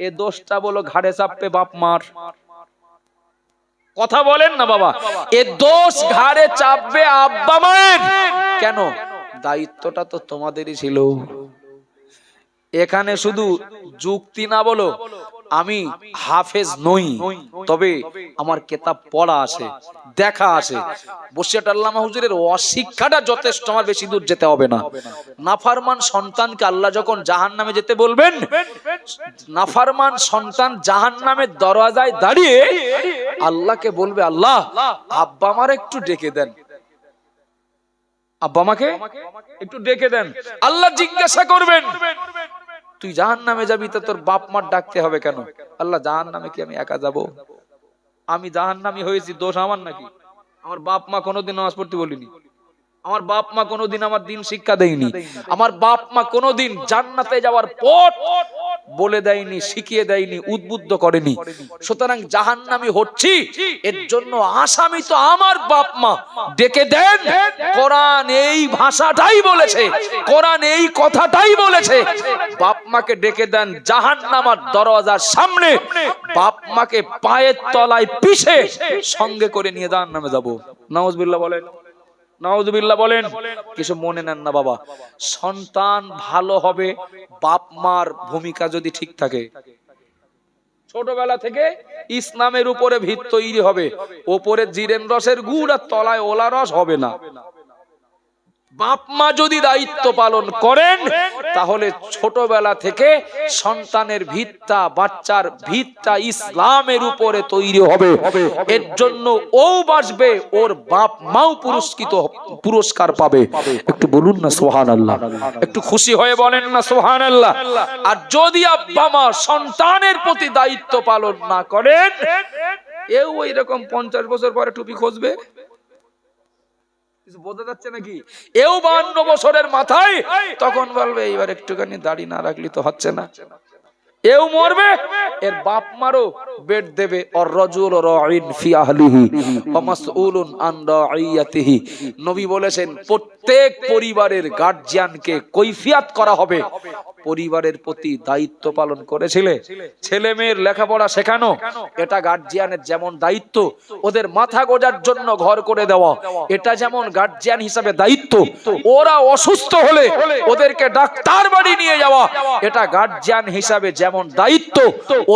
এ দোষটা বলো ঘাড়ে চাপবে বাপ মার। কথা বলেন না বাবা, এ দোষ ঘাড়ে চাপবে আব্বা মায়ের। কেন? দায়িত্বটা তো তোমাদেরই ছিল। এখানে শুধু যুক্তি না বলো, আমি হাফেজ নই, তবে আমার কিতাব পড়া আছে, দেখা আছে। বসিরহাট আল্লামা হুজুরের অশিক্ষাটা যথেষ্ট, আমার বেশি দূর যেতে হবে না। নাফরমান সন্তানকে আল্লাহ যখন জাহান্নামে যেতে বলবেন, নাফরমান সন্তান জাহান্নামের দরজায় দাঁড়িয়ে আল্লাহকে বলবে, আল্লাহ আব্বা আমার একটু ডেকে দেন, আব্বা আমাকে একটু ডেকে দেন। আল্লাহ জিজ্ঞাসা করবেন, তুই জাহান্নামে যাবি তো তোর বাপ মার ডাকতে হবে কেন? আল্লাহ, জাহান্নামে কি আমি একা যাব? আমি জাহান্নামী হয়েছি, দোষ আমার নাকি? আমার বাপ মা কোনোদিন নামাজ পড়তে বলিনি, আমার বাপ মা কোনোদিন আমার দিন শিক্ষা দেয়নি, আমার বাপ মা কোনোদিন জান্নাতে যাওয়ার পথ বলে দেয়নি, শিখিয়ে দেয়নি, উদ্বুদ্ধ করেনি। সুতরাং জাহান্নামী হচ্ছি, এর জন্য আসামি তো আমার বাপ মা। ডেকে দেন, কোরআন এই ভাষাটাই বলেছে, কোরআন এই কথাটাই বলেছে। বাপ মাকে ডেকে দেন জাহান্নামার দরওয়াজার সামনে, বাপ মাকে পায়ের তলায় পিষে সঙ্গে করে নিয়ে জাহান্নামে যাব। নাউজুবিল্লাহ বলেন, নাউজুবিল্লাহ বলেন। কিছু মনে নেন না বাবা, সন্তান ভালো হবে বাপ মার ভূমিকা যদি ঠিক থাকে। ছোটবেলা থেকে ইসলামের উপরে ভিত তৈরি হবে, ওপরে জিরেন রসের গুড় আর তলায় ওলা রস হবে না। বাপ মা যদি দায়িত্ব পালন করেন, তাহলে ছোটবেলা থেকে সন্তানের ভিতটা, বাচ্চার ভিতটা ইসলামের উপরে তৈরি হবে। এর জন্য ও বাঁচবে, ওর বাপ মাও পুরস্কার পাবে। একটু বলুন না সুবহানাল্লাহ, একটু খুশি হয়ে বলেন না সুবহানাল্লাহ। আর যদি আব্বা মা সন্তানের প্রতি দায়িত্ব পালন না করেন, এও এরকম 50 বছর পরে টুপি খুঁজবে। বোঝা যাচ্ছে নাকি? এও 52 বছরের মাথায় তখন বলবে এইবার একটুখানি দাড়ি না রাখলি তো হচ্ছে না। এও মরবে, এর বাপ মারও বেড দেবে। আর রাজুল রাইন ফি আহলিহি ওয়া মাসউলুন আন রাইয়াতিহি। নবী বলেছেন প্রত্যেক পরিবারের গার্জিয়ানকে কৈফিয়ত করা হবে। পরিবারের প্রতি দায়িত্ব পালন করেছিলে, ছেলে মেয়ের লেখাপড়া শেখানো, এটা গার্জিয়ানের যেমন দায়িত্ব। ওদের মাথা গোজার জন্য ঘর করে দেওয়া, এটা যেমন গার্জিয়ান হিসাবে দায়িত্ব। ওরা অসুস্থ হলে ওদেরকে ডাক্তার বাড়ি নিয়ে যাওয়া, এটা গার্জিয়ান হিসাবে যেমন দায়িত্ব।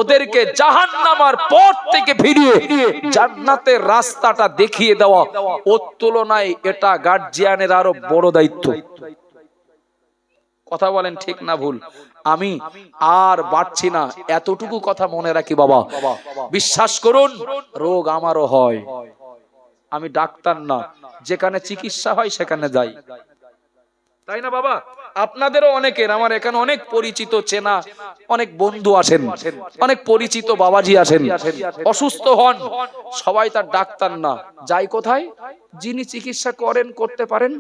ওদেরকে জাহান্নামার পথ থেকে ফিরিয়ে জান্নাতের রাস্তাটা দেখিয়ে দেওয়া, ওর তুলনায় এটা গার্জিয়ানের আরো বড় দায়িত্ব। কথা বলেন ঠিক না ভুল? আমি আর বাড়ছি না, এতটুকু কথা মনে রাখি বাবা। বিশ্বাস করুন, রোগ আমারও হয়, আমি ডাক্তার না। যেখানে চিকিৎসা হয় সেখানে যাই, তাই না বাবা? আপনাদেরও অনেকের, আমার এখানে অনেক পরিচিত চেনা অনেক বন্ধু আছেন, অনেক পরিচিত বাবাজি আছেন, অসুস্থ হন, সবাই তার ডাক্তার না। যাই কোথায়? যিনি চিকিৎসা করেন, করতে পারেন।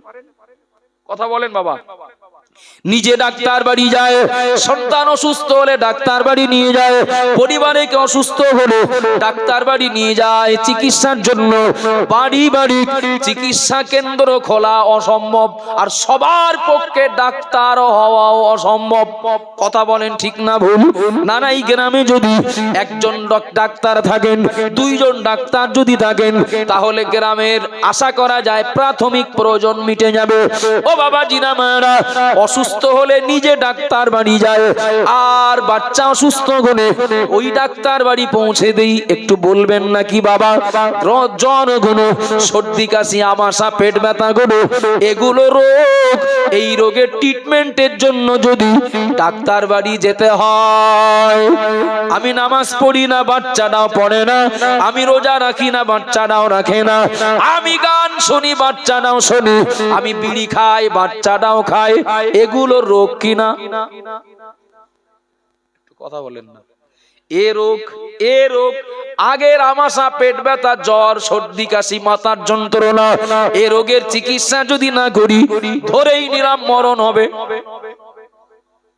কথা বলেন বাবা। নিজে ডাক্তার বাড়ি যায়, সন্তান অসুস্থ হলে ডাক্তার বাড়ি নিয়ে যায়, পরিবারে কেউ অসুস্থ হলে ডাক্তার বাড়ি নিয়ে যায় চিকিৎসার জন্য। বাড়ি বাড়ি চিকিৎসা কেন্দ্র খোলা অসম্ভব, আর সবার পক্ষে ডাক্তার হওয়াও অসম্ভব। কথা বলেন ঠিক না ভুল? নানাই গ্রামে যদি একজন ডাক্তার থাকেন, দুইজন ডাক্তার যদি থাকেন, তাহলে গ্রামের আশা করা যায় প্রাথমিক প্রয়োজন মিটে যাবে। ও বাবা জিনা মারা, অসুস্থ হলে নিজে ডাক্তার বাড়ি যায়, আর বাচ্চা অসুস্থ হলে ওই ডাক্তার বাড়ি পৌঁছে দেই। একটু বলবেন নাকি বাবা? জ্বর গুলো, সর্দি কাশি, আমাশা, পেট ব্যথা গুলো, এগুলো রোগ। এই রোগের ট্রিটমেন্টের জন্য যদি ডাক্তার বাড়ি যেতে হয়, আমি নামাজ পড়ি না, বাচ্চাটাও পড়ে না, আমি রোজা রাখি না, বাচ্চাটাও রাখে না, আমি গান শুনি, বাচ্চাটাও শুনি, আমি বিড়ি খাই, বাচ্চাটাও খায়, এগুলো রোগ কিনা? কথা বলেন না। এ রোগ আগের আমাশা, পেট ব্যথা, জ্বর, সর্দি কাশি, মাথার যন্ত্রণা, এ রোগের চিকিৎসা যদি না করি, ধরেই নিলাম মরণ হবে।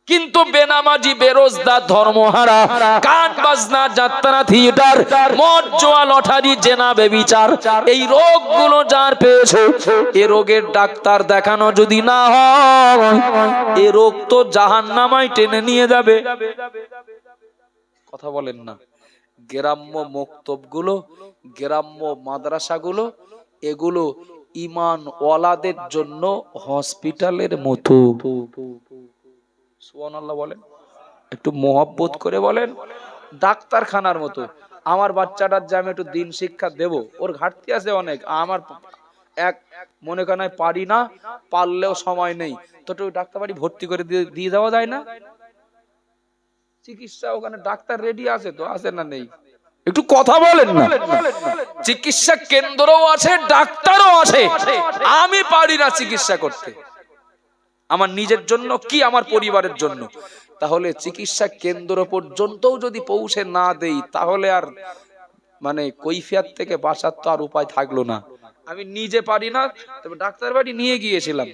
কিন্তু বেনামাজি, বেরোজগার, ধর্মহারা, গান বাজনা, যাত্রা, থিয়েটার, মদ, জুয়া, লটারি, জেনা, বেবিচার, এই রোগগুলো যার পেয়েছে, এ রোগের ডাক্তার দেখানো যদি না হয়, এ রোগ তো জাহান্নামায় টেনে নিয়ে যাবে। কথা বলেন না। গ্রাম্য মক্তবগুলো, গ্রাম্য মাদ্রাসাগুলো, এগুলো ঈমান ওয়ালাদের জন্য হসপিটালের মতো। সুবহানাল্লাহ বলেন, একটু মোহাব্বত করে বলেন। ডাক্তারখানার মতো। আমার বাচ্চাটার যে আমি একটু দিন শিক্ষা দেব, ওর ঘাটতি আছে অনেক, আমার এক মনে করায় পারি না, পারলেও সময় নেই, তো ডাক্তার বাড়ি ভর্তি করে দিয়ে দেওয়া যায় না? চিকিৎসা ওখানে ডাক্তার রেডি আছে তো, আছে না নেই? একটু কথা বলেন না। চিকিৎসা কেন্দ্রও আছে, ডাক্তারও আছে, আমি পারি না চিকিৎসা করতে, আমার নিজের জন্য কি আমার পরিবারের জন্য। তাহলে চিকিৎসা কেন্দ্র পর্যন্তও যদি পৌঁছে না দেই, তাহলে আর মানে কৈফিয়ত থেকে বাঁচার তো আর উপায় থাকলো না। আমি নিজে পারি না, তবে ডাক্তার বাড়ি নিয়ে গিয়েছিলাম,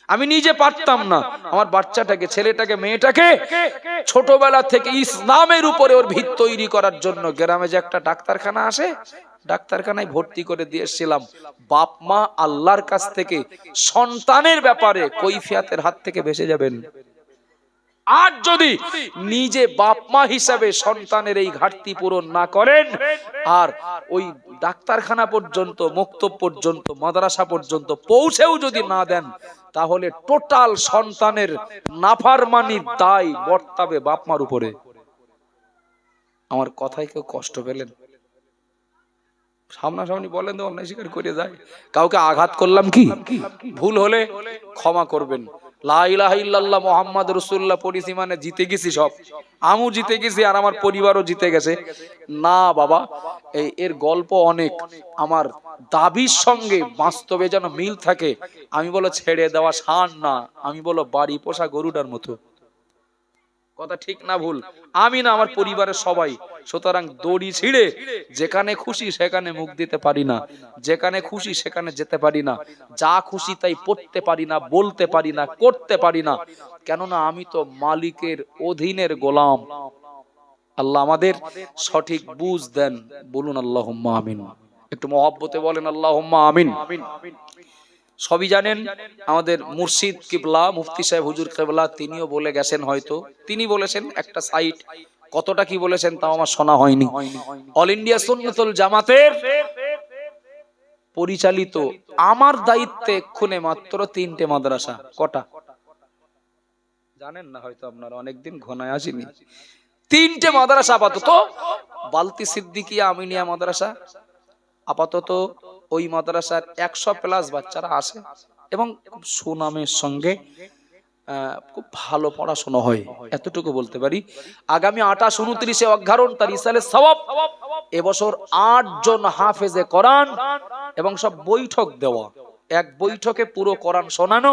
আমি নিজে পারতাম না আমার বাচ্চাটাকে, ছেলেটাকে, মেয়েটাকে ছোটবেলা থেকে ইসলামের উপরে ওর ভিত তৈরি করার জন্য গ্রামে যে একটা ডাক্তারখানা আসে, ডাক্তারখানায় ভর্তি করে দিয়েছিলাম। বাপ মা আল্লাহর কাছ থেকে সন্তানের ব্যাপারে কৈফিয়াতের হাত থেকে বেঁচে যাবেন। আর যদি নিজে বাপ মা হিসাবে সন্তানের এই ঘাটতি পূরণ না করেন, আর ওই ডাক্তারখানা পর্যন্ত, মক্তব পর্যন্ত, মাদ্রাসা পর্যন্ত পৌঁছেও যদি না দেন, তাহলে টোটাল সন্তানের নাফরমানির দায় বর্তাবে বাপ মার উপরে। আমার কথায় কেউ কষ্ট পেলেন? সামনাসামনি বলেন তো, অন্যায় স্বীকার করে যায়। কাউকে আঘাত করলাম কি? ভুল হলে ক্ষমা করবেন। লা ইলাহা ইল্লাল্লাহ মুহাম্মদ রাসূলুল্লাহ পড়িছি মানে জিতে গেছি সব, আমু জিতে গেছি আর আমার পরিবারও জিতে গেছে না বাবা। এর গল্প অনেক, আমার দাবির সঙ্গে বাস্তবে যেন মিল থাকে। আমি বলো ছেড়ে দেওয়া শান না, আমি বলো বাড়ি পোষা গরুটার মতো। কথা ঠিক না ভুল? আমি না, আমার পরিবারের সবাই। সুতরাং দড়ি ছিঁড়ে যেখানে খুশি সেখানে মুখ দিতে পারি না, যেখানে খুশি সেখানে যেতে পারি না, যা খুশি তাই পড়তে পারি না, বলতে পারি না, করতে পারি না। কেননা আমি তো মালিকের অধীনের গোলাম। আল্লাহ আমাদের সঠিক বুঝ দেন, বলুন আল্লাহুম্মা আমিন। একটু মহব্বতে বলেন আল্লাহুম্মা আমিন। সবই জানেন, আমাদের মুর্শিদ কিবলা মুফতি সাহেব হুজুর কিবলা তিনিও বলে গেছেন, হয়তো তিনি বলেছেন একটা সাইট, কতটা কি বলেছেন তাও আমার শোনা হয়নি। অল ইন্ডিয়া সুন্নাতুল জামাতের পরিচালিত আমার দায়িত্বে এক্ষুনে মাত্র 3টে মাদ্রাসা। কটা জানেন না হয়তো আপনারা, অনেকদিন ঘনায় আসেনি। 3টে মাদ্রাসা আপাতত। বালতি সিদ্দিকিয়া আমিনিয়া মাদ্রাসা আপাতত, ওই মাদ্রাসার 100+ বাচ্চারা আসে এবং খুব সুনামের সঙ্গে খুব ভালো পড়াশোনা হয়, এতটুকু বলতে পারি। আগামী 28, 29 অঘ্রাণ তার ইসালে সওয়াব। এবছর 8 জন হাফেজে কোরআন এবং সব বৈঠক দেওয়া, এক বৈঠকে পুরো কোরআন শোনানো,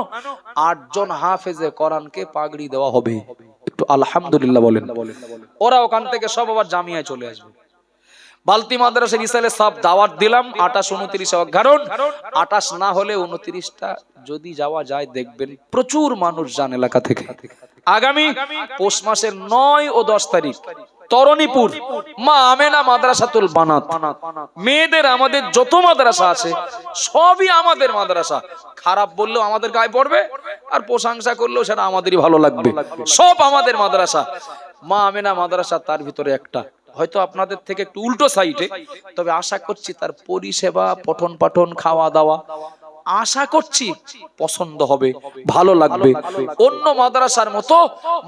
8 জন হাফেজে কোরআনকে পাগড়ি দেওয়া হবে। একটু আলহামদুলিল্লাহ বলেন। ওরা ওখান থেকে সব আবার জামিয়ায় চলে আসবে। বালতি মাদ্রাসার ইসালে সব দাওয়াত দিলাম 28, 29 অঘ্রাণ। 28 না হলে 29টা যদি যাওয়া যায়, দেখবেন প্রচুর মানুষ যান এলাকা থেকে। আগামী পৌষ মাসের 9 ও 10 তারিখ তরণীপুর মা আমেনা মাদ্রাসাতুল বানাত, মেয়েদের আমাদের যত মাদ্রাসা আছে সবই আমাদের মাদ্রাসা। খারাপ বললেও আমাদের গায়ে পড়বে, আর প্রশংসা করলেও সেটা আমাদেরই ভালো লাগবে। সব আমাদের মাদ্রাসা। মা আমেনা মাদ্রাসা তার ভিতরে একটা, হয়তো আপনাদের থেকে একটু উল্টো সাইডে, তবে আশা করছি তার পরিষেবা, পঠন পাঠন, খাওয়া দাওয়া আশা করছি পছন্দ হবে, ভালো লাগবে। অন্য মাদ্রাসার মতো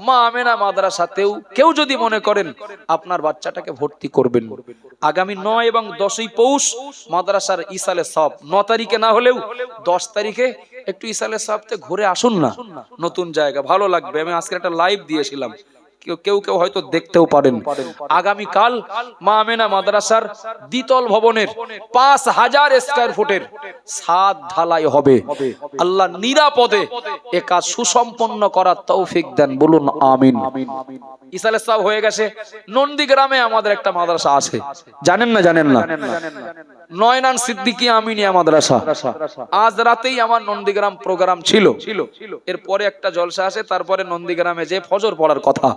মা আমেনা মাদ্রাসাতেও কেউ যদি মনে করেন আপনার বাচ্চাটাকে ভর্তি করবেন, আগামী 9 এবং 10ই পৌষ মাদ্রাসার ইসালে সব, 9 তারিখে না হলেও 10 তারিখে একটু ইসালে সবতে ঘুরে আসুন না, নতুন জায়গা, ভালো লাগবে। আমি আজকে একটা লাইভ দিয়েছিলাম, কেউ কেউ হয়তো দেখতেও পারেন। আগামী কাল মা আমেনা মাদ্রাসার দ্বিতল ভবনের 5000 স্কয়ার ফুটের ছাদ ঢালাই হবে। আল্লাহ নিরাপদে এ কাজ সুসম্পন্ন করার তৌফিক দেন, বলুন আমিন। ইসালে সব হয়ে গেছে। নন্দীগ্রামে আমাদের একটা মাদ্রাসা আছে, জানেন না? জানেন না? নয়নান সিদ্দিকিয়া আমিনিয়া মাদ্রাসা। আজ রাতেই আমার নন্দীগ্রাম প্রোগ্রাম ছিল, এরপরে একটা জলসা আছে, তারপরে নন্দীগ্রামে যে ফজর পড়ার কথা।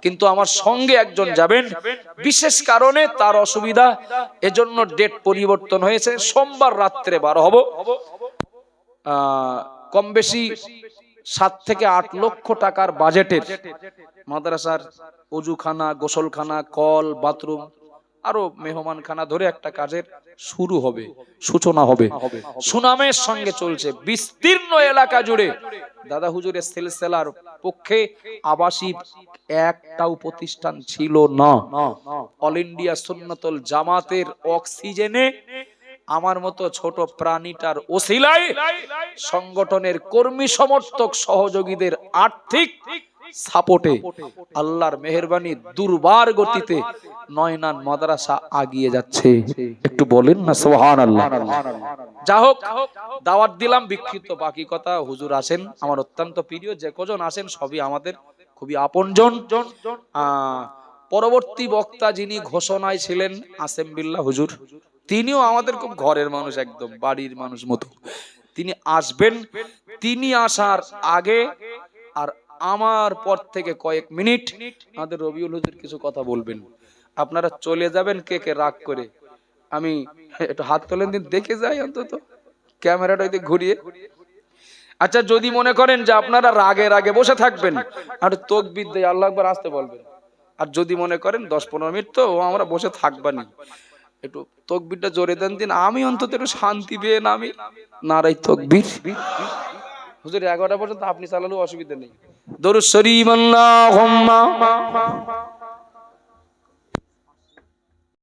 কিন্তু আমার সঙ্গে একজন যাবেন, বিশেষ কারণে তার অসুবিধা, এজন্য ডেট পরিবর্তন হয়েছে। সোমবার রাত্রে 12 হব। কম বেশি 7 থেকে 8 লক্ষ টাকার বাজেটের মাদ্রাসার ওযুখানা, গোসলখানা, কল, বাথরুম, আরো মেহমানখানা ধরে একটা কাজের শুরু হবে, সূচনা হবে। সুনামের সঙ্গে চলছে বিস্তীর্ণ এলাকা জুড়ে। দাদা হুজুরের সিলসিলার পক্ষে আবাসিক একটাও প্রতিষ্ঠান ছিল না। অল ইন্ডিয়া সুন্নাতুল জামাতের অক্সিজেনে আমার মতো ছোট প্রাণীটার ওসিলায় সংগঠনের কর্মী সমর্থক সহযোগীদের আর্থিক সাপোর্টে আল্লাহর মেহেরবানি দুর্বার গতিতে নয়নান মাদ্রাসা আগিয়ে যাচ্ছে। একটু বলেন না সুবহানাল্লাহ। যা হোক, দাওয়াত দিলাম, বিক্ষিপ্ত বাকি কথা। হুজুর আছেন, আমার অত্যন্ত প্রিয়, যে কজন আছেন সবই আমাদের খুবই আপনজন। পরবর্তী বক্তা যিনি ঘোষণায় ছিলেন আসেম বিল্লাহ হুজুর, তিনিও আমাদের খুব ঘরের মানুষ, একদম বাড়ির মানুষ মতো। তিনি আসবেন, তিনি আসার আগে আর আমার পর থেকে কয়েক মিনিট আমাদের রবিউল হুজুর কিছু কথা বলবেন। আপনারা চলে যাবেন কে কে রাগ করে। আমি একটু হাত তোলেন দিন, দেখে যাই অন্তত ক্যামেরাটা ওইদিকে ঘুরিয়ে। আচ্ছা, যদি মনে করেন যে আপনারা রাগে রাগে বসে থাকবেন, আর তাকবীর দিয়ে আল্লাহু আকবার আসতে বলবেন। আর যদি মনে করেন 10-15 মিনিট তো আমরা বসে থাকবানি, একটু তাকবীরটা জোরে দেন দিন, আমি অন্তত একটু শান্তি পেয়ে নামি। নারায়ে তাকবীর। হুজুর 11টা পর্যন্ত আপনি চালালেও অসুবিধা নেই। দরুদ শরীফ আল্লাহুম্মা